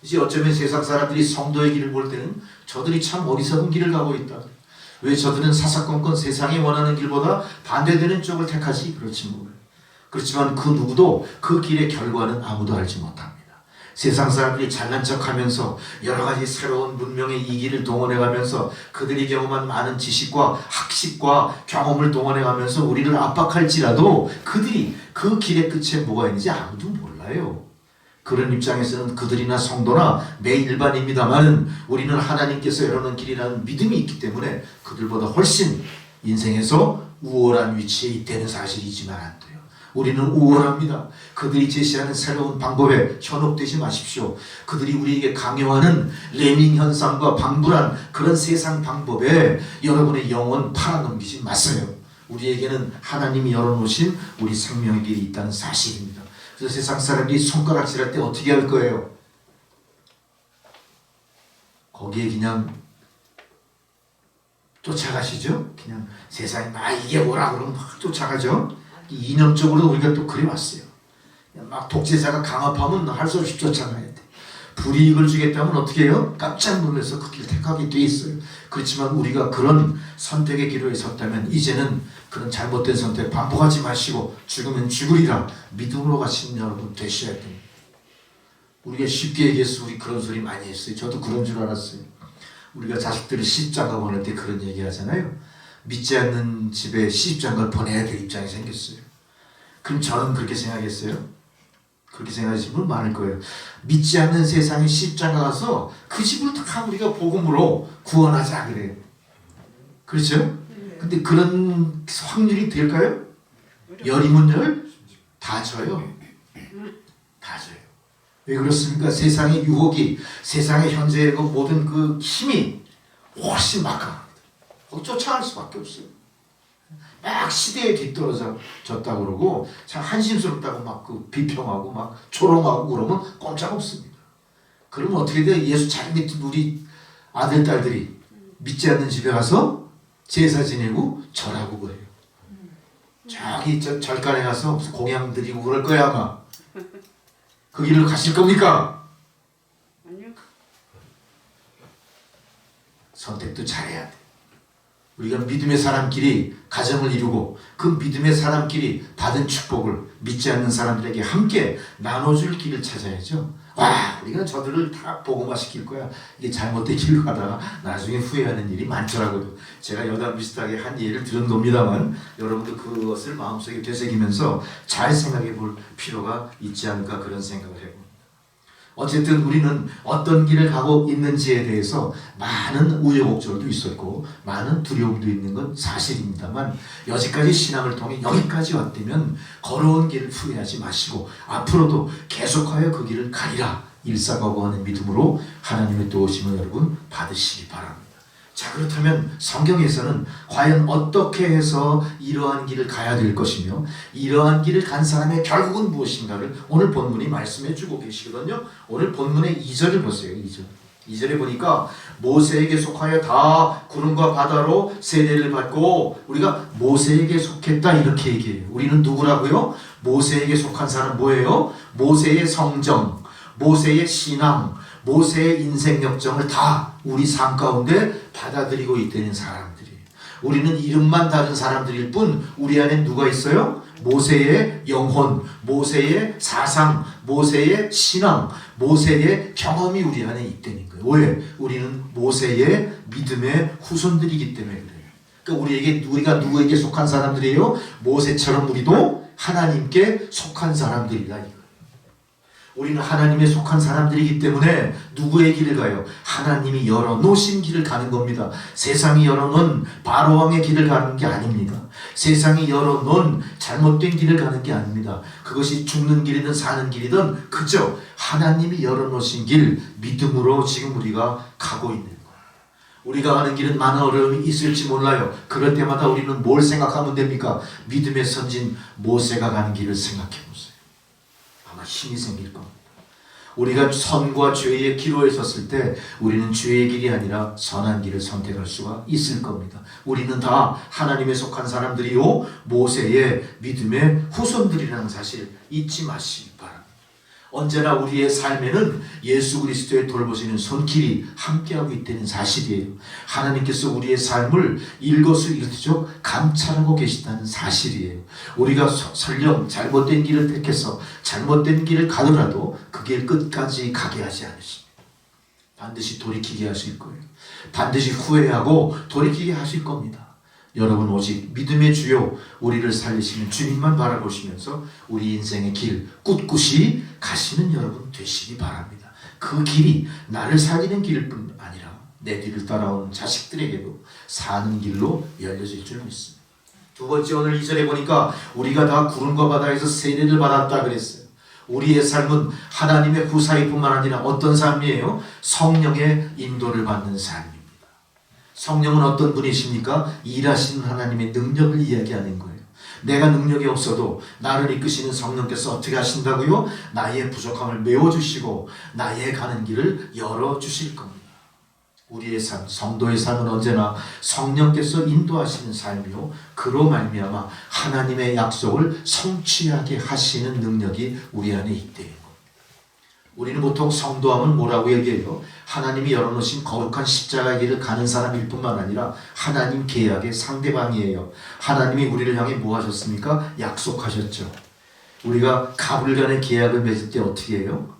이제 어쩌면 세상 사람들이 성도의 길을 볼 때는 저들이 참 어리석은 길을 가고 있다. 왜 저들은 사사건건 세상이 원하는 길보다 반대되는 쪽을 택하지? 그렇지 몰라요. 그렇지만 그 누구도 그 길의 결과는 아무도 알지 못합니다. 세상 사람들이 잘난 척하면서 여러 가지 새로운 문명의 이기를 동원해가면서 그들이 경험한 많은 지식과 학식과 경험을 동원해가면서 우리를 압박할지라도 그들이 그 길의 끝에 뭐가 있는지 아무도 몰라요. 그런 입장에서는 그들이나 성도나 매 일반입니다만 우리는 하나님께서 열어놓은 길이라는 믿음이 있기 때문에 그들보다 훨씬 인생에서 우월한 위치에 있다는 사실이지만 안 돼요. 우리는 우월합니다. 그들이 제시하는 새로운 방법에 현혹되지 마십시오. 그들이 우리에게 강요하는 레밍 현상과 방불한 그런 세상 방법에 여러분의 영혼 팔아넘기지 마세요. 우리에게는 하나님이 열어놓으신 우리 생명의 길이 있다는 사실입니다. 그래서 세상 사람들이 손가락질할 때 어떻게 할 거예요? 거기에 그냥 쫓아가시죠? 그냥 세상에 막 이게 뭐라 그러면 막 쫓아가죠? 이념적으로 우리가 또 그래 왔어요. 막 독재자가 강압하면 할 수 없이 쫓아가야 돼. 불이익을 주겠다면 어떻게 해요? 깜짝 놀라서 그 길 택하게 돼 있어요. 그렇지만 우리가 그런 선택의 기로에 섰다면 이제는 그런 잘못된 선택 반복하지 마시고 죽으면 죽으리라 믿음으로 가시는 여러분 되셔야 됩니다. 우리가 쉽게 얘기해서 우리 그런 소리 많이 했어요. 저도 그런 줄 알았어요. 우리가 자식들을 시집장가 보낼 때 그런 얘기 하잖아요. 믿지 않는 집에 시집장가를 보내야 될 입장이 생겼어요. 그럼 저는 그렇게 생각했어요. 그렇게 생각하시는 분 많을 거예요. 믿지 않는 세상에 시집장가 가서 그 집을 다 우리가 복음으로 구원하자 그래요. 그렇죠? 근데 그런 확률이 될까요? 열이면 열? 다 져요. 다 져요. 왜 그렇습니까? 세상의 유혹이, 세상의 현재의 그 모든 그 힘이 훨씬 막강합니다. 거기 쫓아갈 수밖에 없어요. 막 시대에 뒤떨어졌다고 그러고 참 한심스럽다고 막 그 비평하고 막 조롱하고 그러면 꼼짝 없습니다. 그러면 어떻게 돼? 예수 잘 믿던 우리 아들 딸들이 믿지 않는 집에 가서 제사 지내고 절하고 그래요. 저기 절간에 가서 무슨 공양 드리고 그럴 거야 아마. 그 길을 가실 겁니까? 아니요. 선택도 잘해야 돼. 우리가 믿음의 사람끼리 가정을 이루고 그 믿음의 사람끼리 받은 축복을 믿지 않는 사람들에게 함께 나눠줄 길을 찾아야죠. 와, 우리가 저들을 다 복음화시킬 거야. 이게 잘못된 길로 가다가 나중에 후회하는 일이 많더라고요. 제가 여담 비슷하게 한 예를 들은 겁니다만 여러분도 그것을 마음속에 되새기면서 잘 생각해 볼 필요가 있지 않을까 그런 생각을 해봅니다. 어쨌든 우리는 어떤 길을 가고 있는지에 대해서 많은 우여곡절도 있었고 많은 두려움도 있는 건 사실입니다만 여지까지 신앙을 통해 여기까지 왔다면 걸어온 길을 후회하지 마시고 앞으로도 계속하여 그 길을 가리라 일사과거하는 믿음으로 하나님의 도우심을 여러분 받으시기 바랍니다. 자, 그렇다면 성경에서는 과연 어떻게 해서 이러한 길을 가야 될 것이며 이러한 길을 간 사람의 결국은 무엇인가를 오늘 본문이 말씀해 주고 계시거든요. 오늘 본문의 2절을 보세요. 2절에 보니까 모세에게 속하여 다 구름과 바다로 세례를 받고 우리가 모세에게 속했다 이렇게 얘기해요. 우리는 누구라고요? 모세에게 속한 사람 뭐예요? 모세의 성정, 모세의 신앙, 모세의 인생 역정을 다 우리 삶 가운데 받아들이고 있다는 사람들이에요. 우리는 이름만 다른 사람들일 뿐 우리 안에 누가 있어요? 모세의 영혼, 모세의 사상, 모세의 신앙, 모세의 경험이 우리 안에 있다는 거예요. 왜? 우리는 모세의 믿음의 후손들이기 때문에 그래요. 그러니까 우리가 누구에게 속한 사람들이에요? 모세처럼 우리도 하나님께 속한 사람들이다. 우리는 하나님에 속한 사람들이기 때문에 누구의 길을 가요? 하나님이 열어놓으신 길을 가는 겁니다. 세상이 열어놓은 바로왕의 길을 가는 게 아닙니다. 세상이 열어놓은 잘못된 길을 가는 게 아닙니다. 그것이 죽는 길이든 사는 길이든 그저 하나님이 열어놓으신 길 믿음으로 지금 우리가 가고 있는 거예요. 우리가 가는 길은 많은 어려움이 있을지 몰라요. 그럴 때마다 우리는 뭘 생각하면 됩니까? 믿음의 선진 모세가 가는 길을 생각해 보세요. 아마 힘이 생길 겁니다. 우리가 선과 죄의 기로에 섰을 때 우리는 죄의 길이 아니라 선한 길을 선택할 수가 있을 겁니다. 우리는 다 하나님에 속한 사람들이요 모세의 믿음의 후손들이라는 사실 잊지 마시기 바랍니다. 언제나 우리의 삶에는 예수 그리스도의 돌보시는 손길이 함께하고 있다는 사실이에요. 하나님께서 우리의 삶을 일거수일투족 감찰하고 계시다는 사실이에요. 우리가 설령 잘못된 길을 택해서 잘못된 길을 가더라도 그 길 끝까지 가게 하지 않으십니다. 반드시 돌이키게 하실 거예요. 반드시 후회하고 돌이키게 하실 겁니다. 여러분 오직 믿음의 주요 우리를 살리시는 주님만 바라보시면서 우리 인생의 길 꿋꿋이 가시는 여러분 되시기 바랍니다. 그 길이 나를 살리는 길일 뿐 아니라 내 뒤를 따라오는 자식들에게도 사는 길로 열려질 줄 믿습니다. 두 번째 오늘 2절에 보니까 우리가 다 구름과 바다에서 세례를 받았다 그랬어요. 우리의 삶은 하나님의 후사이뿐만 아니라 어떤 삶이에요? 성령의 인도를 받는 삶입니다. 성령은 어떤 분이십니까? 일하시는 하나님의 능력을 이야기하는 거예요. 내가 능력이 없어도 나를 이끄시는 성령께서 어떻게 하신다고요? 나의 부족함을 메워주시고 나의 가는 길을 열어주실 겁니다. 우리의 삶, 성도의 삶은 언제나 성령께서 인도하시는 삶이요 그로 말미암아 하나님의 약속을 성취하게 하시는 능력이 우리 안에 있대요. 우리는 보통 성도하면 뭐라고 얘기해요? 하나님이 열어놓으신 거룩한 십자가의 길을 가는 사람일 뿐만 아니라 하나님 계약의 상대방이에요. 하나님이 우리를 향해 뭐 하셨습니까? 약속하셨죠. 우리가 갑을 간의 계약을 맺을 때 어떻게 해요?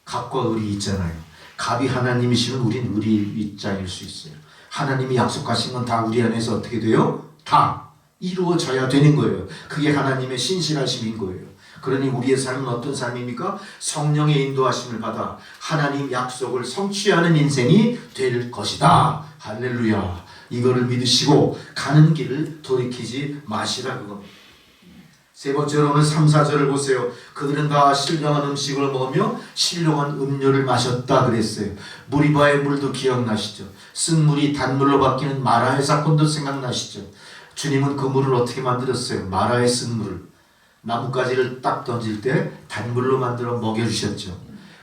갑과 을이 있잖아요. 갑이 하나님이시면 우린 을이 입장일 수 있어요. 하나님이 약속하신 건 다 우리 안에서 어떻게 돼요? 다 이루어져야 되는 거예요. 그게 하나님의 신실하심인 거예요. 그러니 우리의 삶은 어떤 삶입니까? 성령의 인도하심을 받아 하나님 약속을 성취하는 인생이 될 것이다. 할렐루야. 이거를 믿으시고 가는 길을 돌이키지 마시라 그겁니다. 세 번째로 오늘 3, 4절을 보세요. 그들은 다 신령한 음식을 먹으며 신령한 음료를 마셨다 그랬어요. 무리바의 물도 기억나시죠? 쓴 물이 단물로 바뀌는 마라의 사건도 생각나시죠? 주님은 그 물을 어떻게 만들었어요? 마라의 쓴 물을 나뭇가지를 딱 던질 때 단물로 만들어 먹여주셨죠.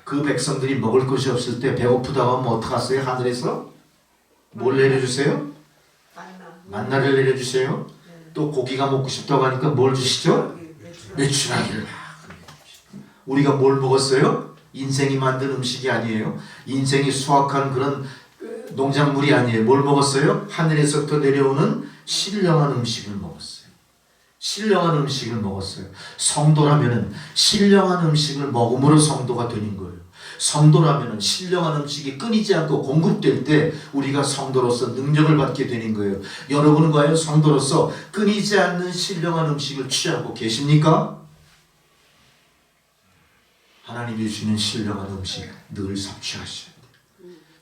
그 백성들이 먹을 것이 없을 때 배고프다고 하면 어떡하세요? 하늘에서 뭘 내려주세요? 만나를 내려주세요. 또 고기가 먹고 싶다고 하니까 뭘 주시죠? 메추라기를. 우리가 뭘 먹었어요? 인생이 만든 음식이 아니에요. 인생이 수확한 그런 농작물이 아니에요. 뭘 먹었어요? 하늘에서부터 내려오는 신령한 음식을 먹었어요. 신령한 음식을 먹었어요. 성도라면은 신령한 음식을 먹음으로 성도가 되는 거예요. 성도라면은 신령한 음식이 끊이지 않고 공급될 때 우리가 성도로서 능력을 받게 되는 거예요. 여러분은 과연 성도로서 끊이지 않는 신령한 음식을 취하고 계십니까? 하나님이 주시는 신령한 음식 늘 섭취하셔야 돼요.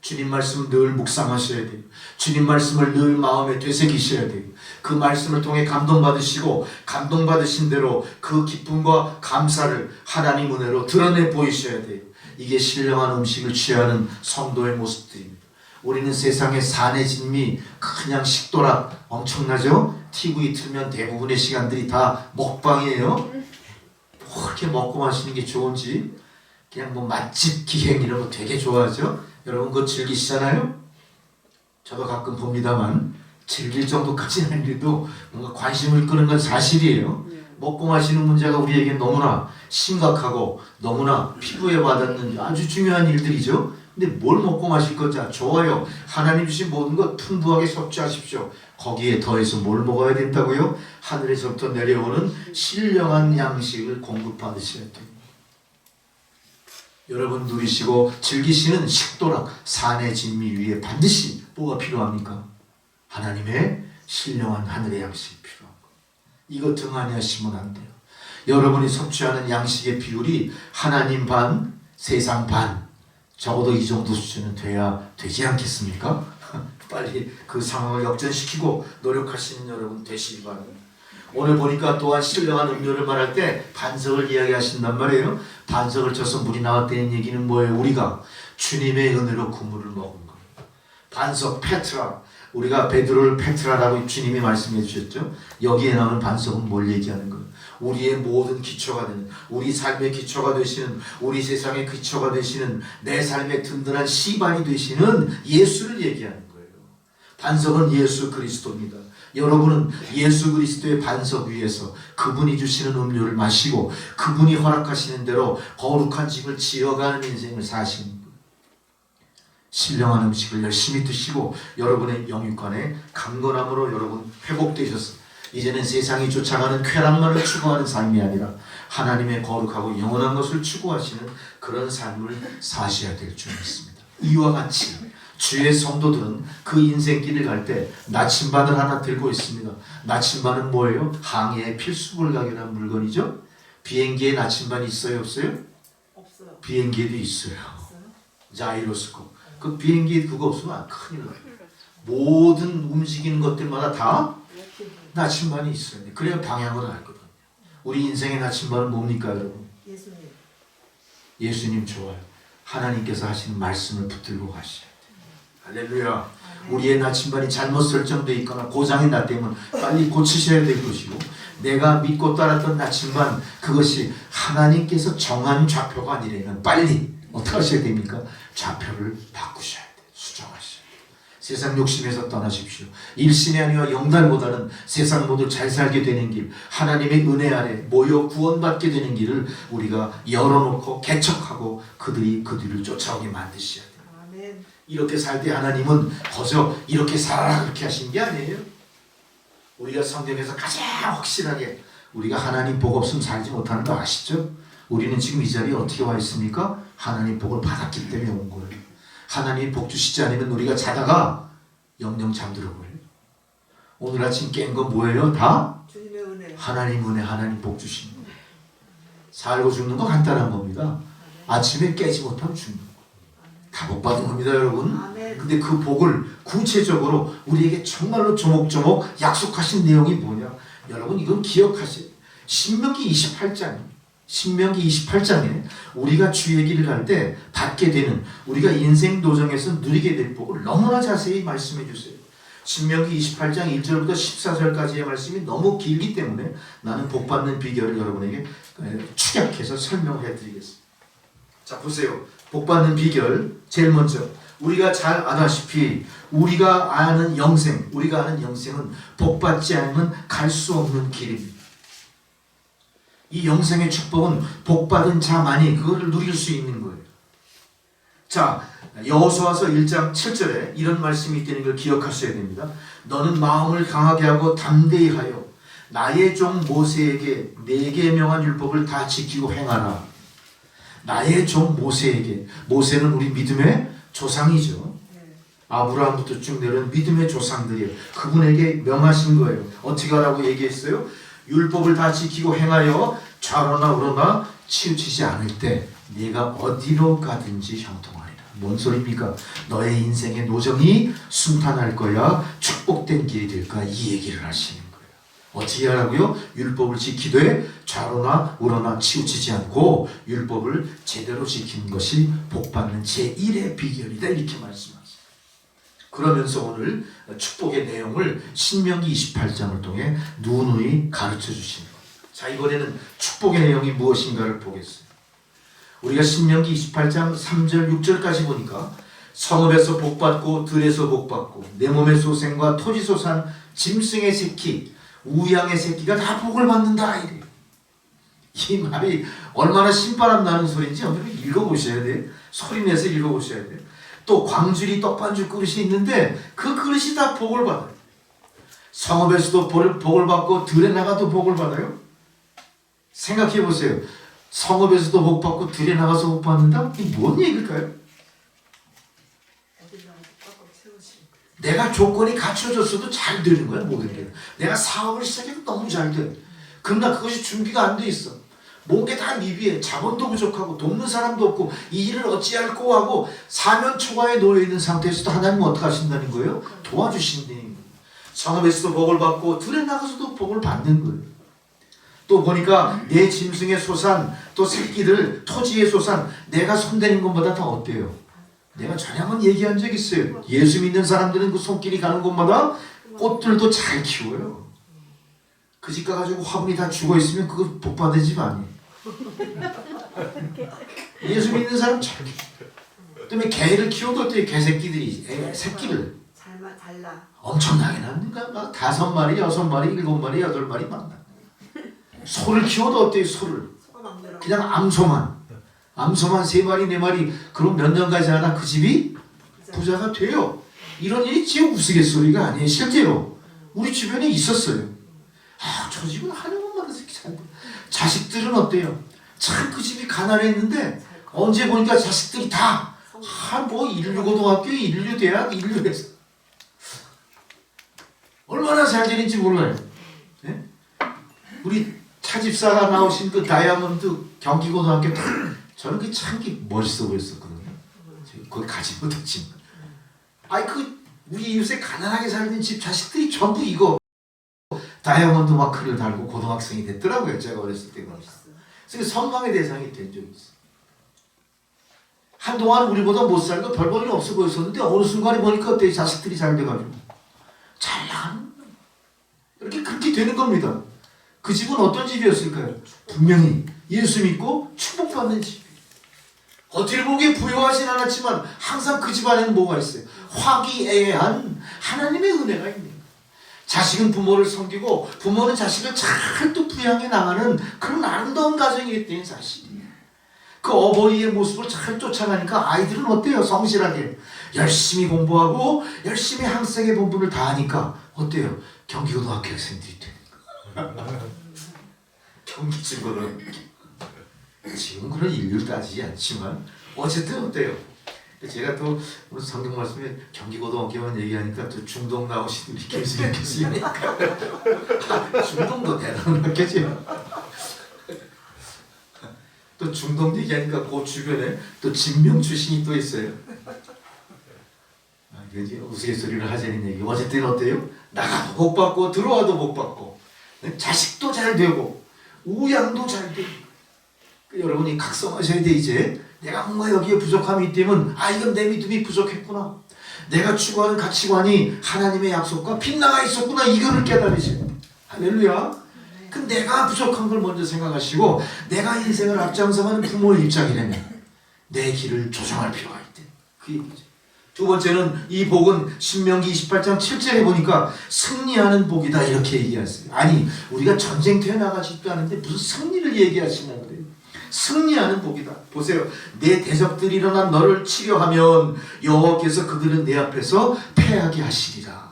주님 말씀 늘 묵상하셔야 돼요. 주님 말씀을 늘 마음에 되새기셔야 돼요. 그 말씀을 통해 감동받으시고 감동받으신 대로 그 기쁨과 감사를 하나님 은혜로 드러내 보이셔야 돼요. 이게 신령한 음식을 취하는 성도의 모습들입니다. 우리는 세상의 산의 진미 그냥 식도락 엄청나죠? TV 틀면 대부분의 시간들이 다 먹방이에요. 뭐 그렇게 먹고 마시는 게 좋은지 그냥 뭐 맛집 기행 이런 거 되게 좋아하죠? 여러분 그거 즐기시잖아요? 저도 가끔 봅니다만 즐길 정도까지는 아니라도 뭔가 관심을 끄는 건 사실이에요. 먹고 마시는 문제가 우리에게 너무나 심각하고 너무나 피부에 와닿는 아주 중요한 일들이죠. 근데 뭘 먹고 마실 거지? 좋아요. 하나님 주신 모든 것 풍부하게 섭취하십시오. 거기에 더해서 뭘 먹어야 된다고요? 하늘에서부터 내려오는 신령한 양식을 공급받으셔야 돼요. 여러분 누리시고 즐기시는 식도락 산의 진미 위에 반드시 뭐가 필요합니까? 하나님의 신령한 하늘의 양식이 필요합니다. 이거 등한히 하시면 안 돼요. 여러분이 섭취하는 양식의 비율이 하나님 반, 세상 반, 적어도 이 정도 수준은 돼야 되지 않겠습니까? 빨리 그 상황을 역전시키고 노력하시는 여러분 되시기 바랍니다. 오늘 보니까 또한 신령한 음료를 말할 때 반석을 이야기하신단 말이에요. 반석을 쳐서 물이 나왔다는 얘기는 뭐예요? 우리가 주님의 은혜로 그 물을 먹은 거예요. 반석 페트라, 우리가 베드로를 페트라라고 주님이 말씀해 주셨죠. 여기에 나오는 반석은 뭘 얘기하는 거예요? 우리의 모든 기초가 되는, 우리 삶의 기초가 되시는, 우리 세상의 기초가 되시는, 내 삶의 든든한 시반이 되시는 예수를 얘기하는 거예요. 반석은 예수 그리스도입니다. 여러분은 예수 그리스도의 반석 위에서 그분이 주시는 음료를 마시고 그분이 허락하시는 대로 거룩한 집을 지어가는 인생을 사시는 거예요. 신령한 음식을 열심히 드시고 여러분의 영육간에 강건함으로 여러분 회복되셨습니다. 이제는 세상이 쫓아가는 쾌락만을 추구하는 삶이 아니라 하나님의 거룩하고 영원한 것을 추구하시는 그런 삶을 사셔야 될 줄 믿습니다. 이와 같이 주의 성도들은 그 인생길을 갈 때 나침반을 하나 들고 있습니다. 나침반은 뭐예요? 항해의 필수불가결한 물건이죠. 비행기에 나침반이 있어요? 없어요? 없어요. 비행기에도 있어요. 자이로스코. 그 비행기에 그거 없으면 큰일 나요. 모든 움직이는 것들마다 다 나침반이 있어요. 그래야 방향을 알거든요. 우리 인생의 나침반은 뭡니까 여러분? 예수님. 예수님 좋아요. 하나님께서 하시는 말씀을 붙들고 가셔야 돼요. 할렐루야. 우리의 나침반이 잘못 설정되어 있거나 고장이 났다면 빨리 고치셔야 될 것이고, 내가 믿고 따랐던 나침반, 그것이 하나님께서 정한 좌표가 아니라면 빨리 어떻게 하셔야 됩니까? 좌표를 바꾸셔야 돼요. 수정하셔야 돼요. 세상 욕심에서 떠나십시오. 일신이 아니와 영달보다는 세상 모두 잘 살게 되는 길, 하나님의 은혜 아래 모여 구원받게 되는 길을 우리가 열어놓고 개척하고 그들이 그 뒤를 쫓아오게 만드셔야 돼요. 아멘. 이렇게 살 때 하나님은 거저 이렇게 살아라 그렇게 하신 게 아니에요. 우리가 성경에서 가장 확실하게 우리가 하나님 복 없으면 살지 못하는 거 아시죠? 우리는 지금 이 자리에 어떻게 와 있습니까? 하나님 복을 받았기 때문에 온 거예요. 하나님 복 주시지 않으면 우리가 자다가 영영 잠들어 버려요. 오늘 아침 깬 건 뭐예요? 다 주님의 은혜. 하나님 은혜, 하나님 복 주시는 거예요. 살고 죽는 거 간단한 겁니다. 아침에 깨지 못하면 죽는 거. 다 복 받은 겁니다, 여러분. 아멘. 근데 그 복을 구체적으로 우리에게 정말로 조목조목 약속하신 내용이 뭐냐? 여러분 이건 기억하세요. 신명기 28장에 우리가 주의 길을 갈 때 받게 되는 우리가 인생 도정에서 누리게 될 복을 너무나 자세히 말씀해 주세요. 신명기 28장 1절부터 14절까지의 말씀이 너무 길기 때문에 나는 복 받는 비결을 여러분에게 축약해서 설명해 드리겠습니다. 자 보세요. 복 받는 비결 제일 먼저 우리가 잘 아다시피 우리가 아는 영생은 복 받지 않으면 갈 수 없는 길입니다. 이 영생의 축복은 복 받은 자만이 그것을 누릴 수 있는 거예요. 자 여호수아서 1장 7절에 이런 말씀이 있다는 걸 기억하셔야 됩니다. 너는 마음을 강하게 하고 담대히 하여 나의 종 모세에게 내게 명한 율법을 다 지키고 행하라. 나의 종 모세에게, 모세는 우리 믿음의 조상이죠. 아브라함부터 쭉 내려온 믿음의 조상들이에요. 그분에게 명하신 거예요. 어떻게 하라고 얘기했어요? 율법을 다 지키고 행하여 좌로나 우로나 치우치지 않을 때 네가 어디로 가든지 형통하리라. 뭔 소리입니까? 너의 인생의 노정이 순탄할 거야. 축복된 길이 될 거야. 이 얘기를 하시는 거예요. 어떻게 하라고요? 율법을 지키되 좌로나 우로나 치우치지 않고 율법을 제대로 지키는 것이 복받는 제1의 비결이다. 이렇게 말씀하세요. 그러면서 오늘 축복의 내용을 신명기 28장을 통해 누누이 가르쳐 주시는 겁니다. 자 이번에는 축복의 내용이 무엇인가를 보겠어요. 우리가 신명기 28장 3절 6절까지 보니까 성읍에서 복받고 들에서 복받고 내 몸의 소생과 토지 소산 짐승의 새끼 우양의 새끼가 다 복을 받는다 이래요. 이 말이 얼마나 신바람 나는 소리인지 여러분 읽어보셔야 돼요. 소리내서 읽어보셔야 돼요. 또 광주리 떡반죽 그릇이 있는데 그 그릇이 다 복을 받아요. 성읍에서도 복을 받고 들에 나가도 복을 받아요. 생각해 보세요. 성읍에서도 복 받고 들에 나가서 복 받는다? 이게 뭔 얘기일까요? 내가 조건이 갖춰졌어도 잘 되는 거야 모든 게. 내가 사업을 시작해도 너무 잘 돼. 그러나 그것이 준비가 안 돼 있어. 모든 게 다 미비해. 자본도 부족하고 돕는 사람도 없고 이 일을 어찌할꼬 하고 사면 초과에 놓여있는 상태에서도 하나님은 어떻게 하신다는 거예요? 도와주신다는 거예요. 성읍에서도 복을 받고 들에 나가서도 복을 받는 거예요. 또 보니까 내 짐승의 소산 또 새끼들 토지의 소산 내가 손대는 것보다 더 어때요? 내가 전에 한번 얘기한 적 있어요. 예수 믿는 사람들은 그 손길이 가는 곳마다 꽃들도 잘 키워요. 그 집 가가지고 화분이 다 죽어있으면 그거 복 받은 집 아니에요. 예수 믿는 사람 잘 키워요. 그다음에 개를 키워도 어때요? 개새끼들이 새끼를 달라. 엄청나게 낳는가? 막 5마리, 6마리, 7마리, 8마리 막 낳는. 소를 키워도 어때요? 소를 그냥 암소만 3마리, 4마리 그럼 몇 년까지 하나 그 집이 부자가 돼요. 이런 일이 제 우스갯소리가 아니에요. 실제로 우리 주변에 있었어요. 저 집은 하나님만 새끼 잘 돼. 자식들은 어때요? 참 그 집이 가난했는데 언제 보니까 자식들이 다 뭐 인류고등학교, 인류대학, 인류회사 얼마나 잘 되는지 몰라요. 네? 우리 차집사가 나오신 그 다이아몬드 경기고등학교 저는 그 참 멋있어 보였었거든요. 거기 가지 못했지만 우리 요새 가난하게 살던 집 자식들이 전부 이거 다이아몬드 마크를 달고 고등학생이 됐더라고요. 제가 어렸을 때 그래서 선망의 대상이 된 적이 있어요. 한동안 우리보다 못 살고 별 볼일 없어 보였었는데 어느 순간에 보니까 어때요? 자식들이 잘 돼가지고 잘 나가는 이렇게 그렇게 되는 겁니다. 그 집은 어떤 집이었을까요? 분명히 예수 믿고 축복받는 집이에요. 겉을 보기에 부유하진 않았지만 항상 그 집안에는 뭐가 있어요? 화기애애한 하나님의 은혜가 있는 거예요. 자식은 부모를 섬기고 부모는 자식을 잘 또 부양해 나가는 그런 아름다운 가정이기 사실이에요. 그 어버이의 모습을 잘 쫓아가니까 아이들은 어때요? 성실하게 열심히 공부하고 열심히 학생의 본분을 다하니까 어때요? 경기고등학교 학생들이 되니까 경기중고등 지금 그런 인류를 따지지 않지만 어쨌든 어때요? 제가 또 오늘 성경 말씀에 경기고등학교만 얘기하니까 또 중동 나오신 우리 김수현 교수님이니까 중동도 대단한 학교죠. 또 중동 얘기하니까 그 주변에 또 진명 출신이 또 있어요. 이제 우스갯소리를 하자는 얘기. 어쨌든 어때요? 나가도 복 받고 들어와도 복 받고 자식도 잘 되고 우양도 잘 되고 여러분이 각성하셔야 돼. 이제 내가 뭔가 여기에 부족함이 있다면 이건 내 믿음이 부족했구나. 내가 추구하는 가치관이 하나님의 약속과 빗나가 있었구나. 이거를 깨달으세요. 할렐루야. 그 내가 부족한 걸 먼저 생각하시고 내가 인생을 앞장서가는 부모의 입장이라면 내 길을 조정할 필요가 있대. 그 얘기죠. 두 번째는 이 복은 신명기 28장 7절에 보니까 승리하는 복이다 이렇게 얘기했어요. 아니 우리가 전쟁터에 나가지도 않은데 무슨 승리를 얘기하시나 그래요. 승리하는 복이다. 보세요. 내 대적들이 일어나 너를 치려하면 여호와께서 그들은 내 앞에서 패하게 하시리라.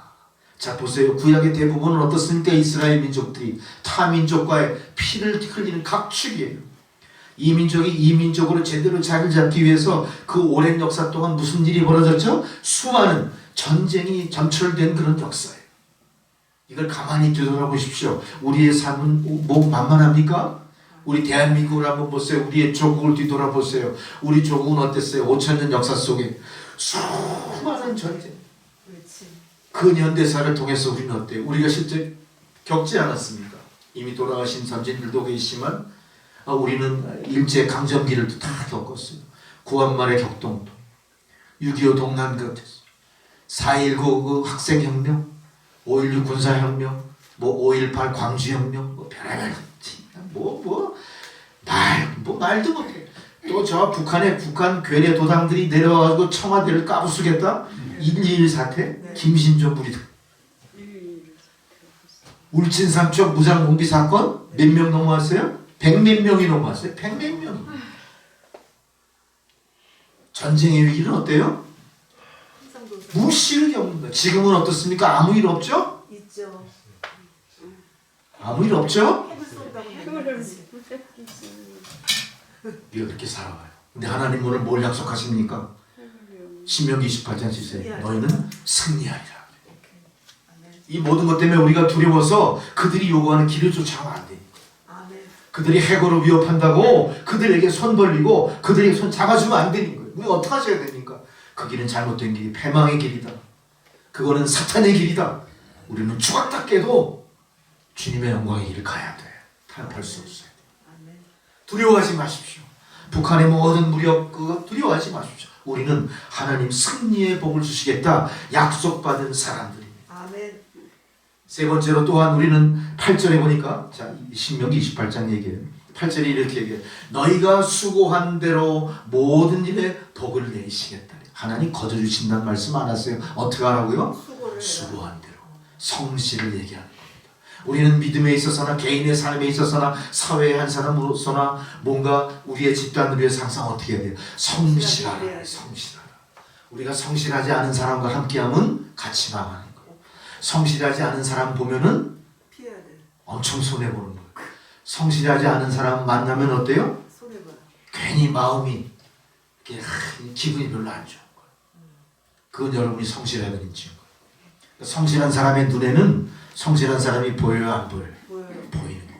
자 보세요. 구약의 대부분은 어떻습니까? 이스라엘 민족들이 타 민족과의 피를 흘리는 각축이에요. 이 민족이 이 민족으로 제대로 자리를 잡기 위해서 그 오랜 역사 동안 무슨 일이 벌어졌죠? 수많은 전쟁이 점철된 그런 역사예요. 이걸 가만히 되돌아보십시오. 우리의 삶은 뭐 만만합니까? 우리 대한민국을 한번 보세요. 우리의 조국을 뒤돌아보세요. 우리 조국은 어땠어요? 5,000년 역사 속에 수많은 전쟁, 근현대사를 통해서 우리는 어때요? 우리가 실제 겪지 않았습니까? 이미 돌아가신 선진들도 계시지만 우리는 일제강점기를 다 겪었어요. 구한말의 격동도, 6.25 동남거tes, 4.19 그 학생혁명, 5.16 군사혁명, 5.18 광주혁명, 별의별 말도 못해. 또 저 북한 괴뢰 도당들이 내려와가지고 청와대를 까부수겠다. 1.21 사태, 김신조 무리들. 울진 삼척 무장 공비 사건 몇 명 넘어왔어요? 100몇 명이 넘어왔어요. 100몇 명. 전쟁의 위기는 어때요? 무시를 겪는 거예요. 지금은 어떻습니까? 아무 일 없죠? 있죠. 아무 일 없죠? 핵을 쏜다고 우리가 그렇게 살아가요. 근데 하나님 오늘 뭘 약속하십니까? 신명기 28장 7절 너희는 승리하리라. 이 모든 것 때문에 우리가 두려워서 그들이 요구하는 길을 쫓아가면 안 돼. 그들이 해고로 위협한다고 그들에게 손 벌리고 그들에게 손 잡아주면 안 되는 거예요. 우리가 어떻게 하셔야 됩니까? 그 길은 잘못된 길이 패망의 길이다. 그거는 사탄의 길이다. 우리는 추각답게도 주님의 영광의 길을 가야 돼. 타협할 수 없어요. 두려워하지 마십시오. 북한의 모든 무력 그거 두려워하지 마십시오. 우리는 하나님 승리의 복을 주시겠다 약속받은 사람들입니다. 아멘. 세 번째로 또한 우리는 8절에 보니까 자 신명기 28장 얘기해요. 8절에 이렇게 얘기해요. 너희가 수고한 대로 모든 일에 복을 내리시겠다. 하나님 거저주신다는 말씀 안 하세요. 어떻게 하라고요? 수고한 대로 성실을 얘기하는 겁니다. 우리는 믿음에 있어서나 개인의 삶에 있어서나 사회의 한 사람으로서나 뭔가 우리의 집단을 위해서 항상 어떻게 해야 돼요? 성실하라. 성실하라. 우리가 성실하지 않은 사람과 함께하면 같이 망하는 거예요. 성실하지 않은 사람 보면은 피해야 돼. 엄청 손해보는 거예요. 성실하지 않은 사람 만나면 어때요? 손해봐요. 괜히 마음이 이렇게 기분이 별로 안 좋은 거예요. 그건 여러분이 성실해야 되는 증거. 성실한 사람의 눈에는 성실한 사람이 보여요, 안 보여요? 보이는 겁니다.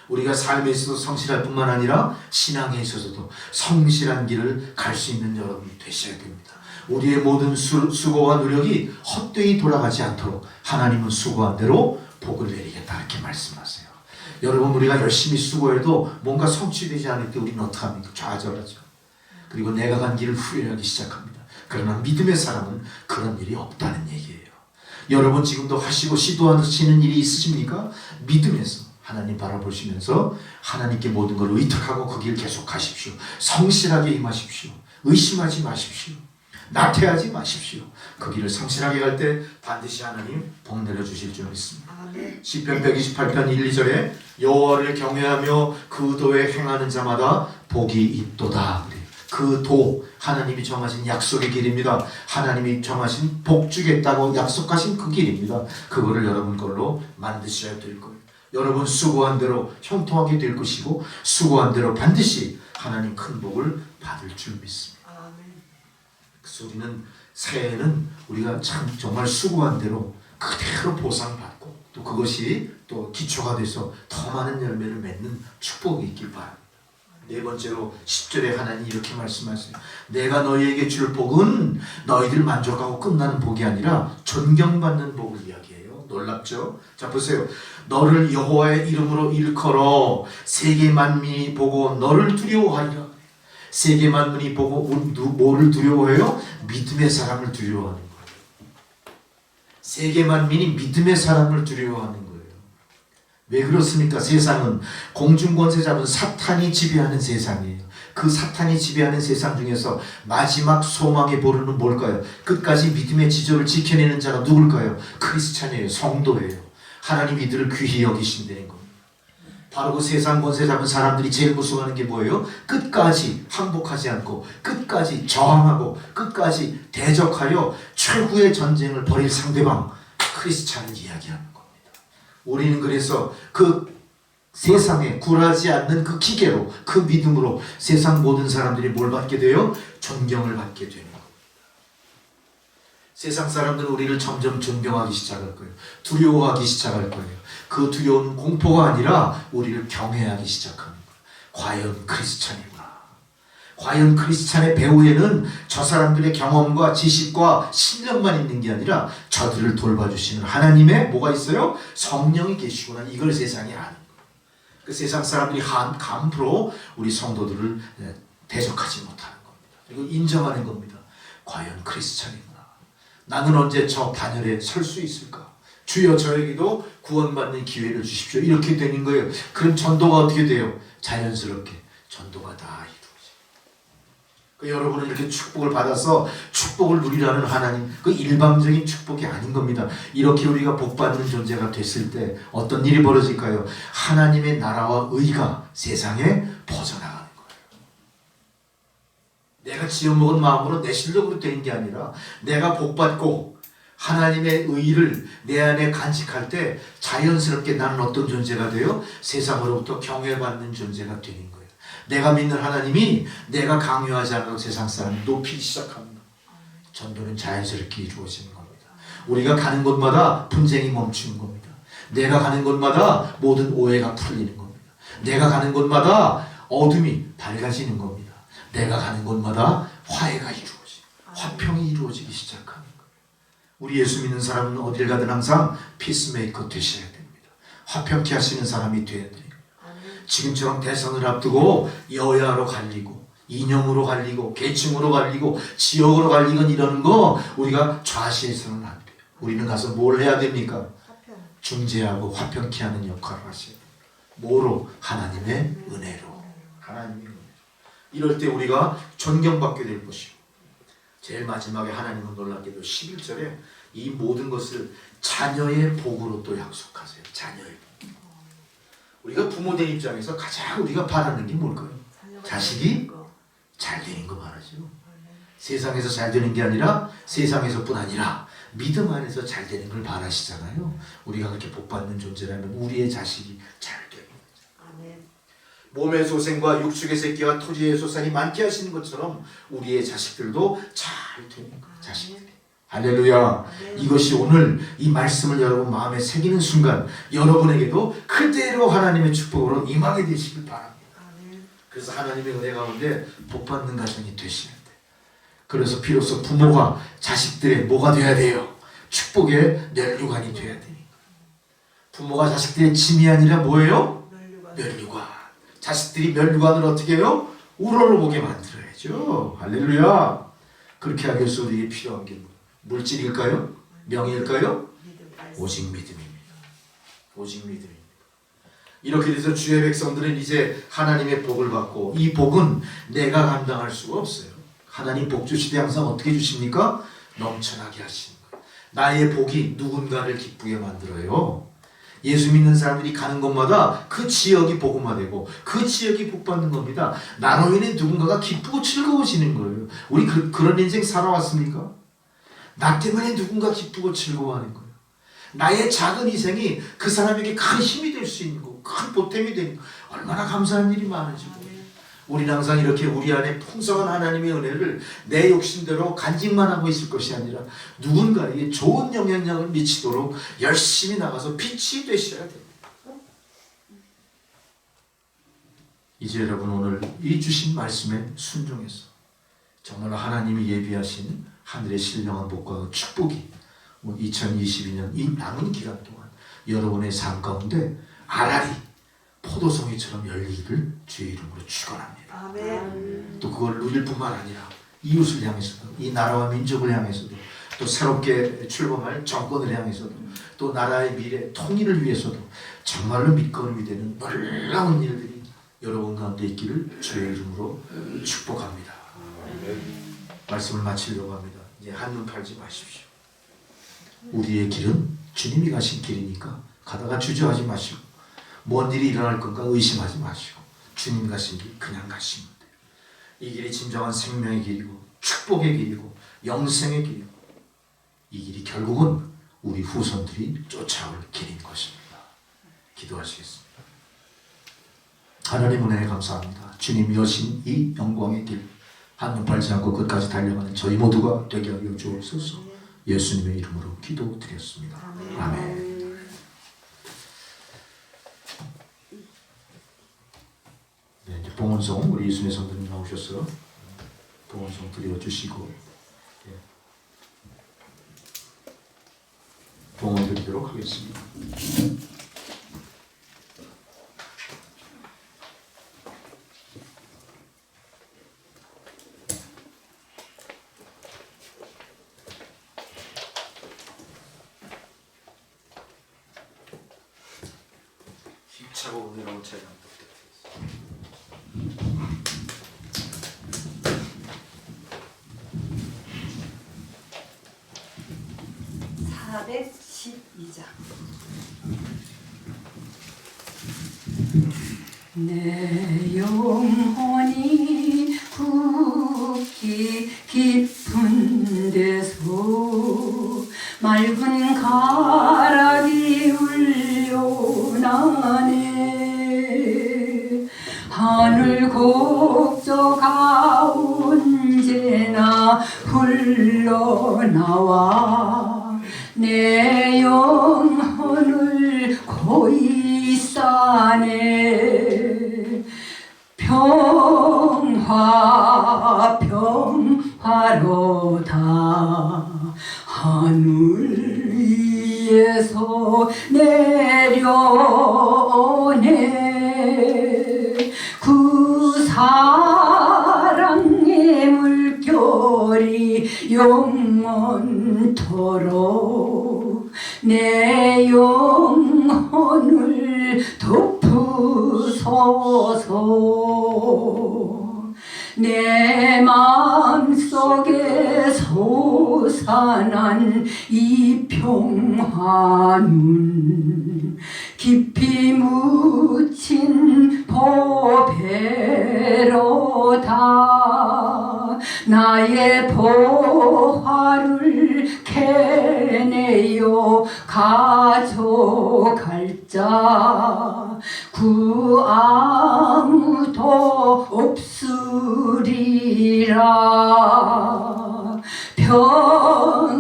우리가 삶에 있어서 성실할 뿐만 아니라 신앙에 있어서도 성실한 길을 갈 수 있는 여러분이 되셔야 됩니다. 우리의 모든 수고와 노력이 헛되이 돌아가지 않도록 하나님은 수고한 대로 복을 내리겠다 이렇게 말씀하세요. 여러분 우리가 열심히 수고해도 뭔가 성취되지 않을 때 우리는 어떻게 합니까? 좌절하죠. 그리고 내가 간 길을 후회하기 시작합니다. 그러나 믿음의 사람은 그런 일이 없다는 얘기예요. 여러분 지금도 하시고 시도하시는 일이 있으십니까? 믿음에서 하나님 바라보시면서 하나님께 모든 걸 의탁하고 그 길 계속 가십시오. 성실하게 임하십시오. 의심하지 마십시오. 나태하지 마십시오. 그 길을 성실하게 갈 때 반드시 하나님 복 내려주실 줄 믿습니다. 아멘. 시편 128편 1, 2절에 여호와를 경외하며 그 도에 행하는 자마다 복이 있도다. 그 도, 하나님이 정하신 약속의 길입니다. 하나님이 정하신 복 주겠다고 약속하신 그 길입니다. 그거를 여러분 걸로 만드셔야 될 거예요. 여러분 수고한 대로 형통하게 될 것이고 수고한 대로 반드시 하나님 큰 복을 받을 줄 믿습니다. 아멘. 그래서 우리는 새해에는 우리가 참 정말 수고한 대로 그대로 보상받고 또 그것이 또 기초가 돼서 더 많은 열매를 맺는 축복이 있길 바랍니다. 네 번째로 10절에 하나님이 이렇게 말씀하세요. 내가 너희에게 줄 복은 너희들 만족하고 끝나는 복이 아니라 존경받는 복을 이야기해요. 놀랍죠? 자 보세요. 너를 여호와의 이름으로 일컬어 세계 만민이 보고 너를 두려워하리라. 세계 만민이 보고 뭐를 두려워해요? 믿음의 사람을 두려워하는 거예요. 세계 만민이 믿음의 사람을 두려워하는 거예요. 왜 그렇습니까? 세상은 공중권세 잡은 사탄이 지배하는 세상이에요. 그 사탄이 지배하는 세상 중에서 마지막 소망의 보루는 뭘까요? 끝까지 믿음의 지조를 지켜내는 자가 누굴까요? 크리스찬이에요. 성도예요. 하나님이 이들을 귀히 여기신다는 겁니다. 바로 그 세상 권세 잡은 사람들이 제일 무서워하는 게 뭐예요? 끝까지 항복하지 않고 끝까지 저항하고 끝까지 대적하여 최후의 전쟁을 벌일 상대방 크리스찬을 이야기하는 겁니다. 우리는 그래서 그 세상에 굴하지 않는 그 기계로 그 믿음으로 세상 모든 사람들이 뭘 받게 돼요? 존경을 받게 되는 겁니다. 세상 사람들은 우리를 점점 존경하기 시작할 거예요. 두려워하기 시작할 거예요. 그 두려움은 공포가 아니라 우리를 경외하기 시작하는 거예요. 과연 크리스찬이구나. 과연 크리스찬의 배후에는 저 사람들의 경험과 지식과 실력만 있는 게 아니라 저들을 돌봐주시는 하나님의 뭐가 있어요? 성령이 계시구나. 이걸 세상이 아는 거예요. 그 세상 사람들이 감프로 우리 성도들을 대적하지 못하는 겁니다. 그리고 인정하는 겁니다. 과연 크리스찬이구나. 나는 언제 저 반열에 설 수 있을까? 주여 저에게도 구원받는 기회를 주십시오. 이렇게 되는 거예요. 그럼 전도가 어떻게 돼요? 자연스럽게 전도가 다 여러분은 이렇게 축복을 받아서 축복을 누리라는 하나님, 그 일방적인 축복이 아닌 겁니다. 이렇게 우리가 복받는 존재가 됐을 때 어떤 일이 벌어질까요? 하나님의 나라와 의가 세상에 퍼져나가는 거예요. 내가 지어먹은 마음으로 내 실력으로 되는 게 아니라 내가 복받고 하나님의 의를 내 안에 간직할 때 자연스럽게 나는 어떤 존재가 돼요? 세상으로부터 경외받는 존재가 되는 거예요. 내가 믿는 하나님이 내가 강요하지 않아도 세상 사람을 높이기 시작합니다. 전도는 자연스럽게 이루어지는 겁니다. 우리가 가는 곳마다 분쟁이 멈추는 겁니다. 내가 가는 곳마다 모든 오해가 풀리는 겁니다. 내가 가는 곳마다 어둠이 밝아지는 겁니다. 내가 가는 곳마다 화해가 이루어지고 화평이 이루어지기 시작하는 거예요. 우리 예수 믿는 사람은 어딜 가든 항상 피스메이커 되셔야 됩니다. 화평케 하시는 사람이 되어야 돼요. 지금처럼 대선을 앞두고 여야로 갈리고 이념으로 갈리고 계층으로 갈리고 지역으로 갈리건 이러는 거 우리가 좌시해서는 안 돼요. 우리는 가서 뭘 해야 됩니까? 화평. 중재하고 화평케 하는 역할을 하셔야 돼요. 뭐로? 하나님의 은혜로. 하나님의 은혜로. 이럴 때 우리가 존경받게 될 것이고 제일 마지막에 하나님은 놀랍게도 11절에 이 모든 것을 자녀의 복으로 또 약속하세요. 자녀의 복. 우리가 부모된 입장에서 가장 우리가 바라는 게 뭘까요? 자식이 잘 되는 거 말하죠. 세상에서 잘 되는 게 아니라 세상에서뿐 아니라 믿음 안에서 잘 되는 걸 바라시잖아요. 우리가 그렇게 복받는 존재라면 우리의 자식이 잘 되는 거죠. 몸의 소생과 육축의 새끼와 토지의 소산이 많게 하시는 것처럼 우리의 자식들도 잘 되는 거예요. 자식들이. 할렐루야. 이것이 오늘 이 말씀을 여러분 마음에 새기는 순간 여러분에게도 그대로 하나님의 축복으로 임하게 되시길 바랍니다. 그래서 하나님의 은혜 가운데 복받는 가정이 되시는데 그래서 비로소 부모가 자식들의 뭐가 돼야 돼요? 축복의 면류관이 돼야 되니까. 부모가 자식들의 짐이 아니라 뭐예요? 면류관. 자식들이 면류관을 어떻게 해요? 우러러보게 만들어야죠. 할렐루야. 그렇게 하기 위해서 우리에게 필요한 게 물질일까요? 명예일까요? 오직 믿음입니다. 오직 믿음입니다. 이렇게 돼서 주의 백성들은 이제 하나님의 복을 받고, 이 복은 내가 감당할 수가 없어요. 하나님 복 주실 때 항상 어떻게 주십니까? 넘쳐나게 하시는 거예요. 나의 복이 누군가를 기쁘게 만들어요. 예수 믿는 사람들이 가는 곳마다 그 지역이 복음화되고 그 지역이 복받는 겁니다. 나로 인해 누군가가 기쁘고 즐거워지는 거예요. 우리 그런 인생 살아왔습니까? 나 때문에 누군가 기쁘고 즐거워하는 거예요. 나의 작은 희생이 그 사람에게 큰 힘이 될 수 있는 거고, 큰 보탬이 되는 거, 얼마나 감사한 일이 많은지. 우리는 항상 이렇게 우리 안에 풍성한 하나님의 은혜를 내 욕심대로 간직만 하고 있을 것이 아니라 누군가에게 좋은 영향력을 미치도록 열심히 나가서 빛이 되셔야 됩니다. 이제 여러분, 오늘 이 주신 말씀에 순종해서 정말 하나님이 예비하신 하늘의 신령한 복과 축복이 2022년 이 남은 기간 동안 여러분의 삶 가운데 알알이 포도송이처럼 열리기를 주의 이름으로 축원합니다. 아멘. 또 그걸 누릴 뿐만 아니라 이웃을 향해서도, 이 나라와 민족을 향해서도, 또 새롭게 출범할 정권을 향해서도, 또 나라의 미래 통일을 위해서도 정말로 밑거름이 되는 놀라운 일들이 여러분 가운데 있기를 주의 이름으로 축복합니다. 말씀을 마치려고 합니다. 이제 한눈 팔지 마십시오. 우리의 길은 주님이 가신 길이니까 가다가 주저하지 마시고, 뭔 일이 일어날 건가 의심하지 마시고 주님 가신 길 그냥 가시면 돼요. 이 길이 진정한 생명의 길이고 축복의 길이고 영생의 길이고, 이 길이 결국은 우리 후손들이 쫓아올 길인 것입니다. 기도하시겠습니다. 하나님 은혜에 감사합니다. 주님 여신 이 영광의 길 한눈 팔지 않고 끝까지 달려가는 저희 모두가 되게 하여 주옵소서. 예수님의 이름으로 기도드렸습니다. 아멘. 네, 이제 봉헌송 우리 이순애 성도님 나오셔서 봉헌송 드려주시고, 예, 봉헌 드리도록 하겠습니다. 힘차고 은혜로운 찬양 부탁드리겠습니다. 412장. 내 영혼이 굳기 깊은 데서 맑은 가락이 울려나네. 하늘 곡조가 언제나 흘러나와 내 영혼을 고이 싸네. 평화 평화로다 하늘 위에서 내려오네. 그 사랑의 물결이 영원토록 내 영혼을 덮으소서. 내 마음속에 솟아난 이 평화는 깊이 묻힌 보배로다. 나의 보화를 캐내어 가져갈 자 그 아무도 없으리라. 평화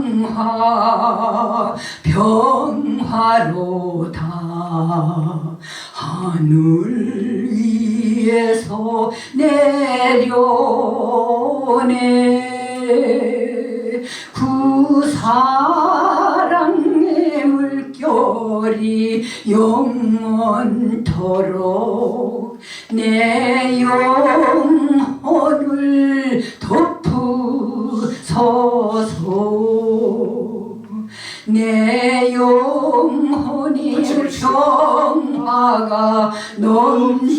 평화로다 하늘 위에서 내려오네. 그 사랑의 물결이 영원토록 내 영혼을 덮으소서. 내 영혼이 평화 평화가 넘쳐나는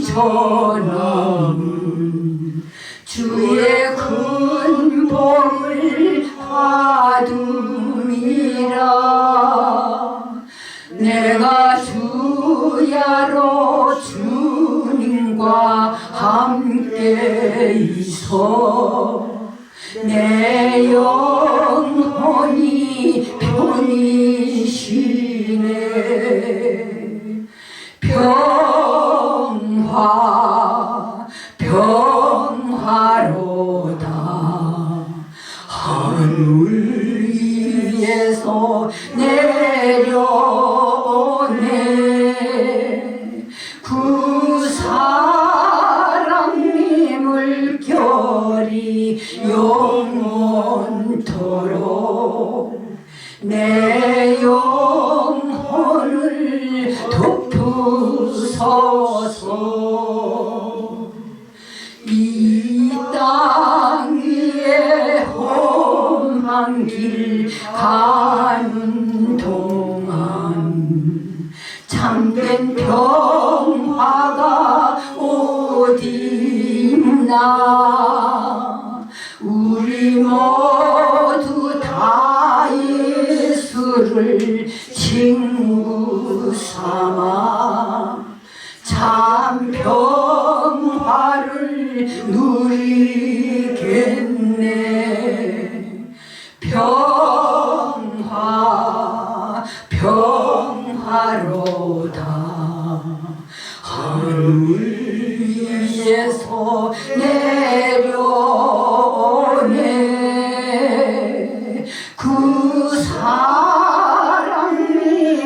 주의 큰 복을 받음이라. 내가 주야로 주님과 함께 있어 내 영혼이 편히 쉬네. 평화로다. 하늘 위에서 내려오네. 그 사랑이 물결이 영원토록 내 영혼을 덮으소서. 이 땅 위에 험한 길 가는 동안 참된 평화가 어디 있나. 우리 모두 다 예수를 친구 삼아 참 평화를 누리겠네. 평화로다. 하늘 위에서 내려오네. 그 사랑의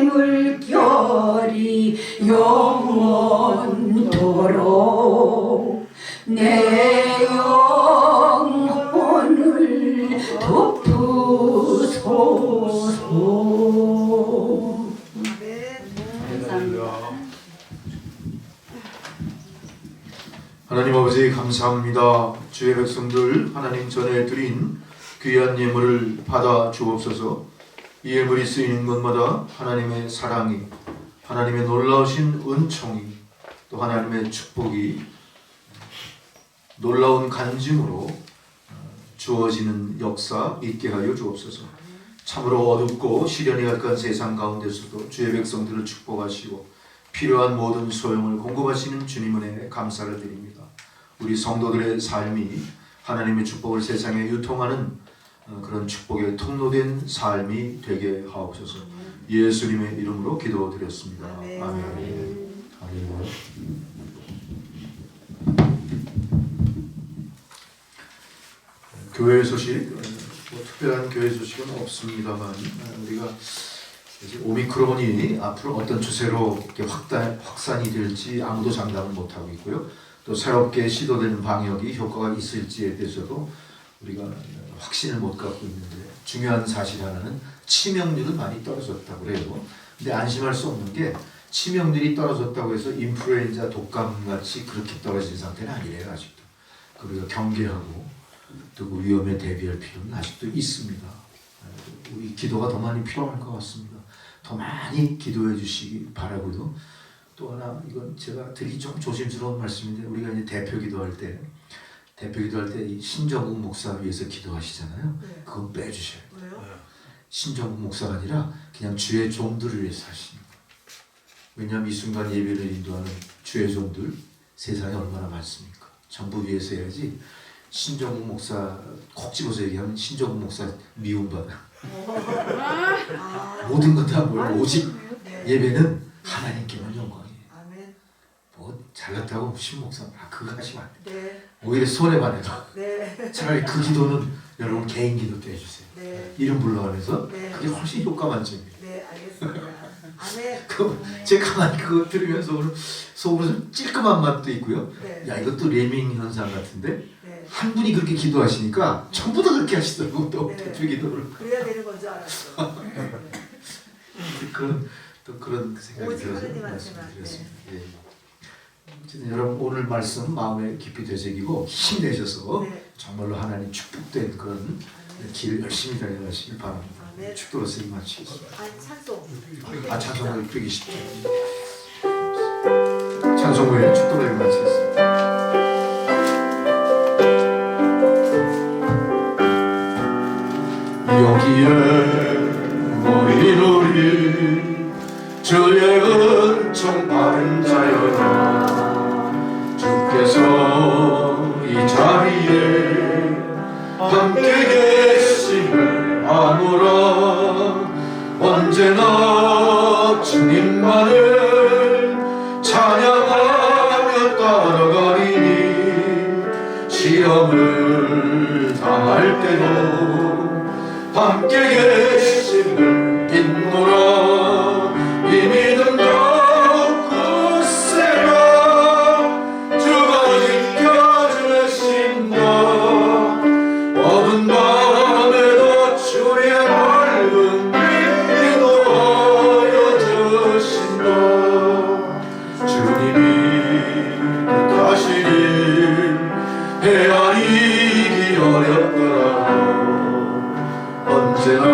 물결이 영원토록 내 영혼을 덮으소서. 하나님 아버지 감사합니다. 주의 백성들 하나님 전에 드린 귀한 예물을 받아 주옵소서. 이 예물이 쓰이는 곳마다 하나님의 사랑이, 하나님의 놀라우신 은총이, 또 하나님의 축복이 놀라운 간증으로 주어지는 역사 있게 하여 주옵소서. 참으로 어둡고 시련이 가득한 세상 가운데서도 주의 백성들을 축복하시고 필요한 모든 소용을 공급하시는 주님 은혜에 감사를 드립니다. 우리 성도들의 삶이 하나님의 축복을 세상에 유통하는 그런 축복의 통로된 삶이 되게 하옵소서. 예수님의 이름으로 기도드렸습니다. 아멘. 할렐루야. 교회 소식, 뭐 특별한 교회 소식은 없습니다만 우리가 이제 오미크론이 앞으로 어떤 추세로 이렇게 확산이 될지 아무도 장담을 못하고 있고요. 또 새롭게 시도되는 방역이 효과가 있을지에 대해서도 우리가 확신을 못 갖고 있는데, 중요한 사실 하나는 치명률은 많이 떨어졌다고 그래요. 근데 안심할 수 없는 게 치명률이 떨어졌다고 해서 인플루엔자 독감같이 그렇게 떨어진 상태는 아니래요. 아직도. 우리가 경계하고 또 그 위험에 대비할 필요는 아직도 있습니다. 우리 기도가 더 많이 필요할 것 같습니다. 더 많이 기도해 주시기 바라고요. 또 하나, 이건 제가 드리기 좀 조심스러운 말씀인데, 우리가 이제 대표 기도할 때 이 신정국 목사 위해서 기도하시잖아요. 네. 그건 빼주셔요. 왜요? 신정국 목사가 아니라 그냥 주의 종들을 위해서 하시는 거예요. 왜냐하면 이 순간 예배를 인도하는 주의 종들 세상에 얼마나 많습니까? 전부 위해서 해야지. 신정국 목사 콕 집어서 얘기하면 신정국 목사 미움받아. 모든 것 다 뭘 오직 네. 예배는 하나님께만 영광이에요. 아멘. 뭐 잘났다고 신목사 그거 하시면 안 돼요. 네. 오히려 손해만 해도 네. 차라리 그 기도는 여러분 개인 기도 때 해주세요. 네. 이름 불러가면서 네. 그게 훨씬 효과 만점이에요. 네, 알겠습니다. 아멘. 제가 가만히 그거 들으면서 오늘 속으로 좀 찔끔한 맛도 있고요. 네. 야, 이것도 레밍 현상 같은데 네. 한 분이 그렇게 기도하시니까 전부 다 그렇게 하시더라고. 또 네. 대표 기도를. 그래야 되는 건 줄 알았어. 네. 그런 생각이 오직 들어서 하느님한테만, 말씀드렸습니다. 예. 어쨌든 여러분 오늘 말씀 마음에 깊이 되새기고 힘내셔서 네. 정말로 하나님 축복된 그런 길 열심히 달려가시길 바랍니다. 아멘. 축도로서 마치겠습니다. 아니, 찬송. 찬송을 120절. 찬송 후에 축도를 마치겠습니다. 여기에 모인 우리 주의 은총 받은 자여라. 주께서 이 자리에 함께 계심을 아노라. 언제나 주님만을 찬양하며 따라가리니 시험을 당할 때도 함께 계심을 믿노라. 이 믿음 더욱 굳세라. 주가 지켜주신다. 어두운 밤에도 주의 밝은 빛 인도하여 주신다. 주님이 뜻하시니 헤아리기 어렵더라. 언제나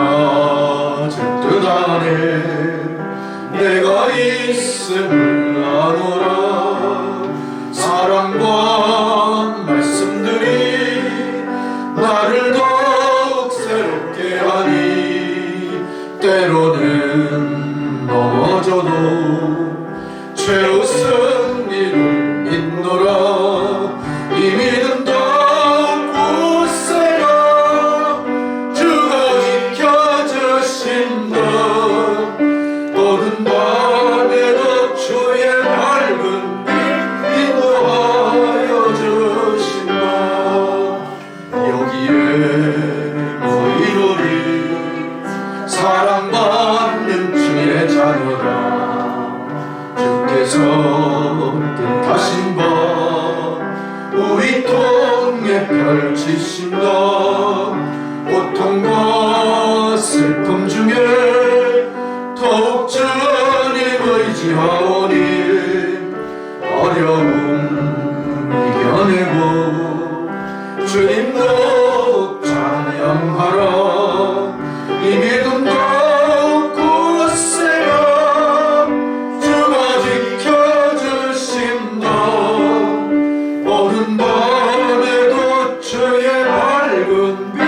제 뜻 안에 내가 있음을 아노라. 사랑과 말씀들이 나를 더욱 새롭게 하니 때로는 넘어져도 최우선 일을 믿노라. 이 믿음 더욱 굳세라. 주가 지켜주신다. 어두운 밤에도 주의 밝은 빛 인도하여 주신다. 여기에 모인 우리 사랑받는 주의 자녀라. 주께서 뜻하신 바 우리 통에 펼치신다. 고통과 슬픔 중에 더욱 주님 의지하오니 어려움 이겨내고 주님 더욱 찬양하라. 이 믿음 더욱 굳세라. 주가 지켜주신다. 어두운 밤에도 주의 밝은 빛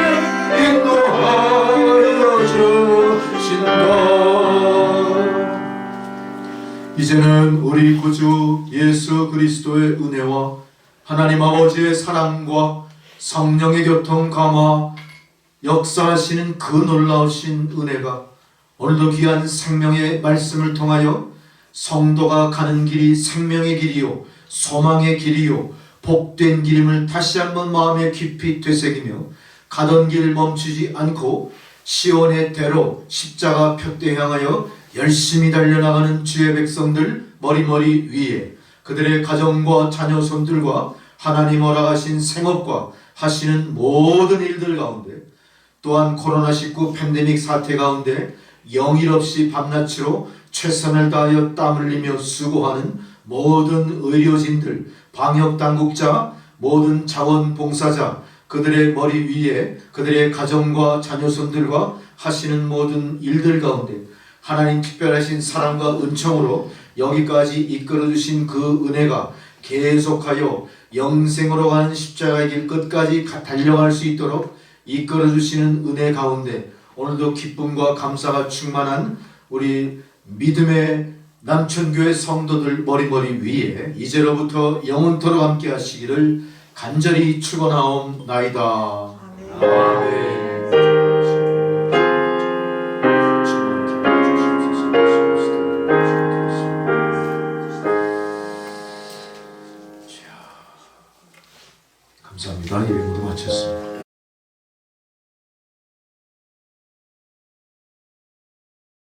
인도하여 주신다. 이제는 우리 구주 예수 그리스도의 은혜와 하나님 아버지의 사랑과 성령의 교통 감화 역사하시는 그 놀라우신 은혜가 오늘도 귀한 생명의 말씀을 통하여 성도가 가는 길이 생명의 길이요 소망의 길이요 복된 길임을 다시 한번 마음에 깊이 되새기며 가던 길 멈추지 않고 시온의 대로 십자가 표대 향하여 열심히 달려나가는 주의 백성들 머리머리 위에 그들의 가정과 자녀손들과 하나님 허락하신 생업과 하시는 모든 일들 가운데 또한 코로나19 팬데믹 사태 가운데 영일 없이 밤낮으로 최선을 다하여 땀 흘리며 수고하는 모든 의료진들, 방역당국자, 모든 자원봉사자 그들의 머리 위에 그들의 가정과 자녀손들과 하시는 모든 일들 가운데 하나님 특별하신 사랑과 은총으로 여기까지 이끌어주신 그 은혜가 계속하여 영생으로 가는 십자가의 길 끝까지 달려갈 수 있도록 이끌어주시는 은혜 가운데 오늘도 기쁨과 감사가 충만한 우리 믿음의 남천교회 성도들 머리머리 위에 이제로부터 영원토록 함께 하시기를 간절히 축원하옵나이다. 아멘. 감사합니다. 예배 모두 마쳤습니다.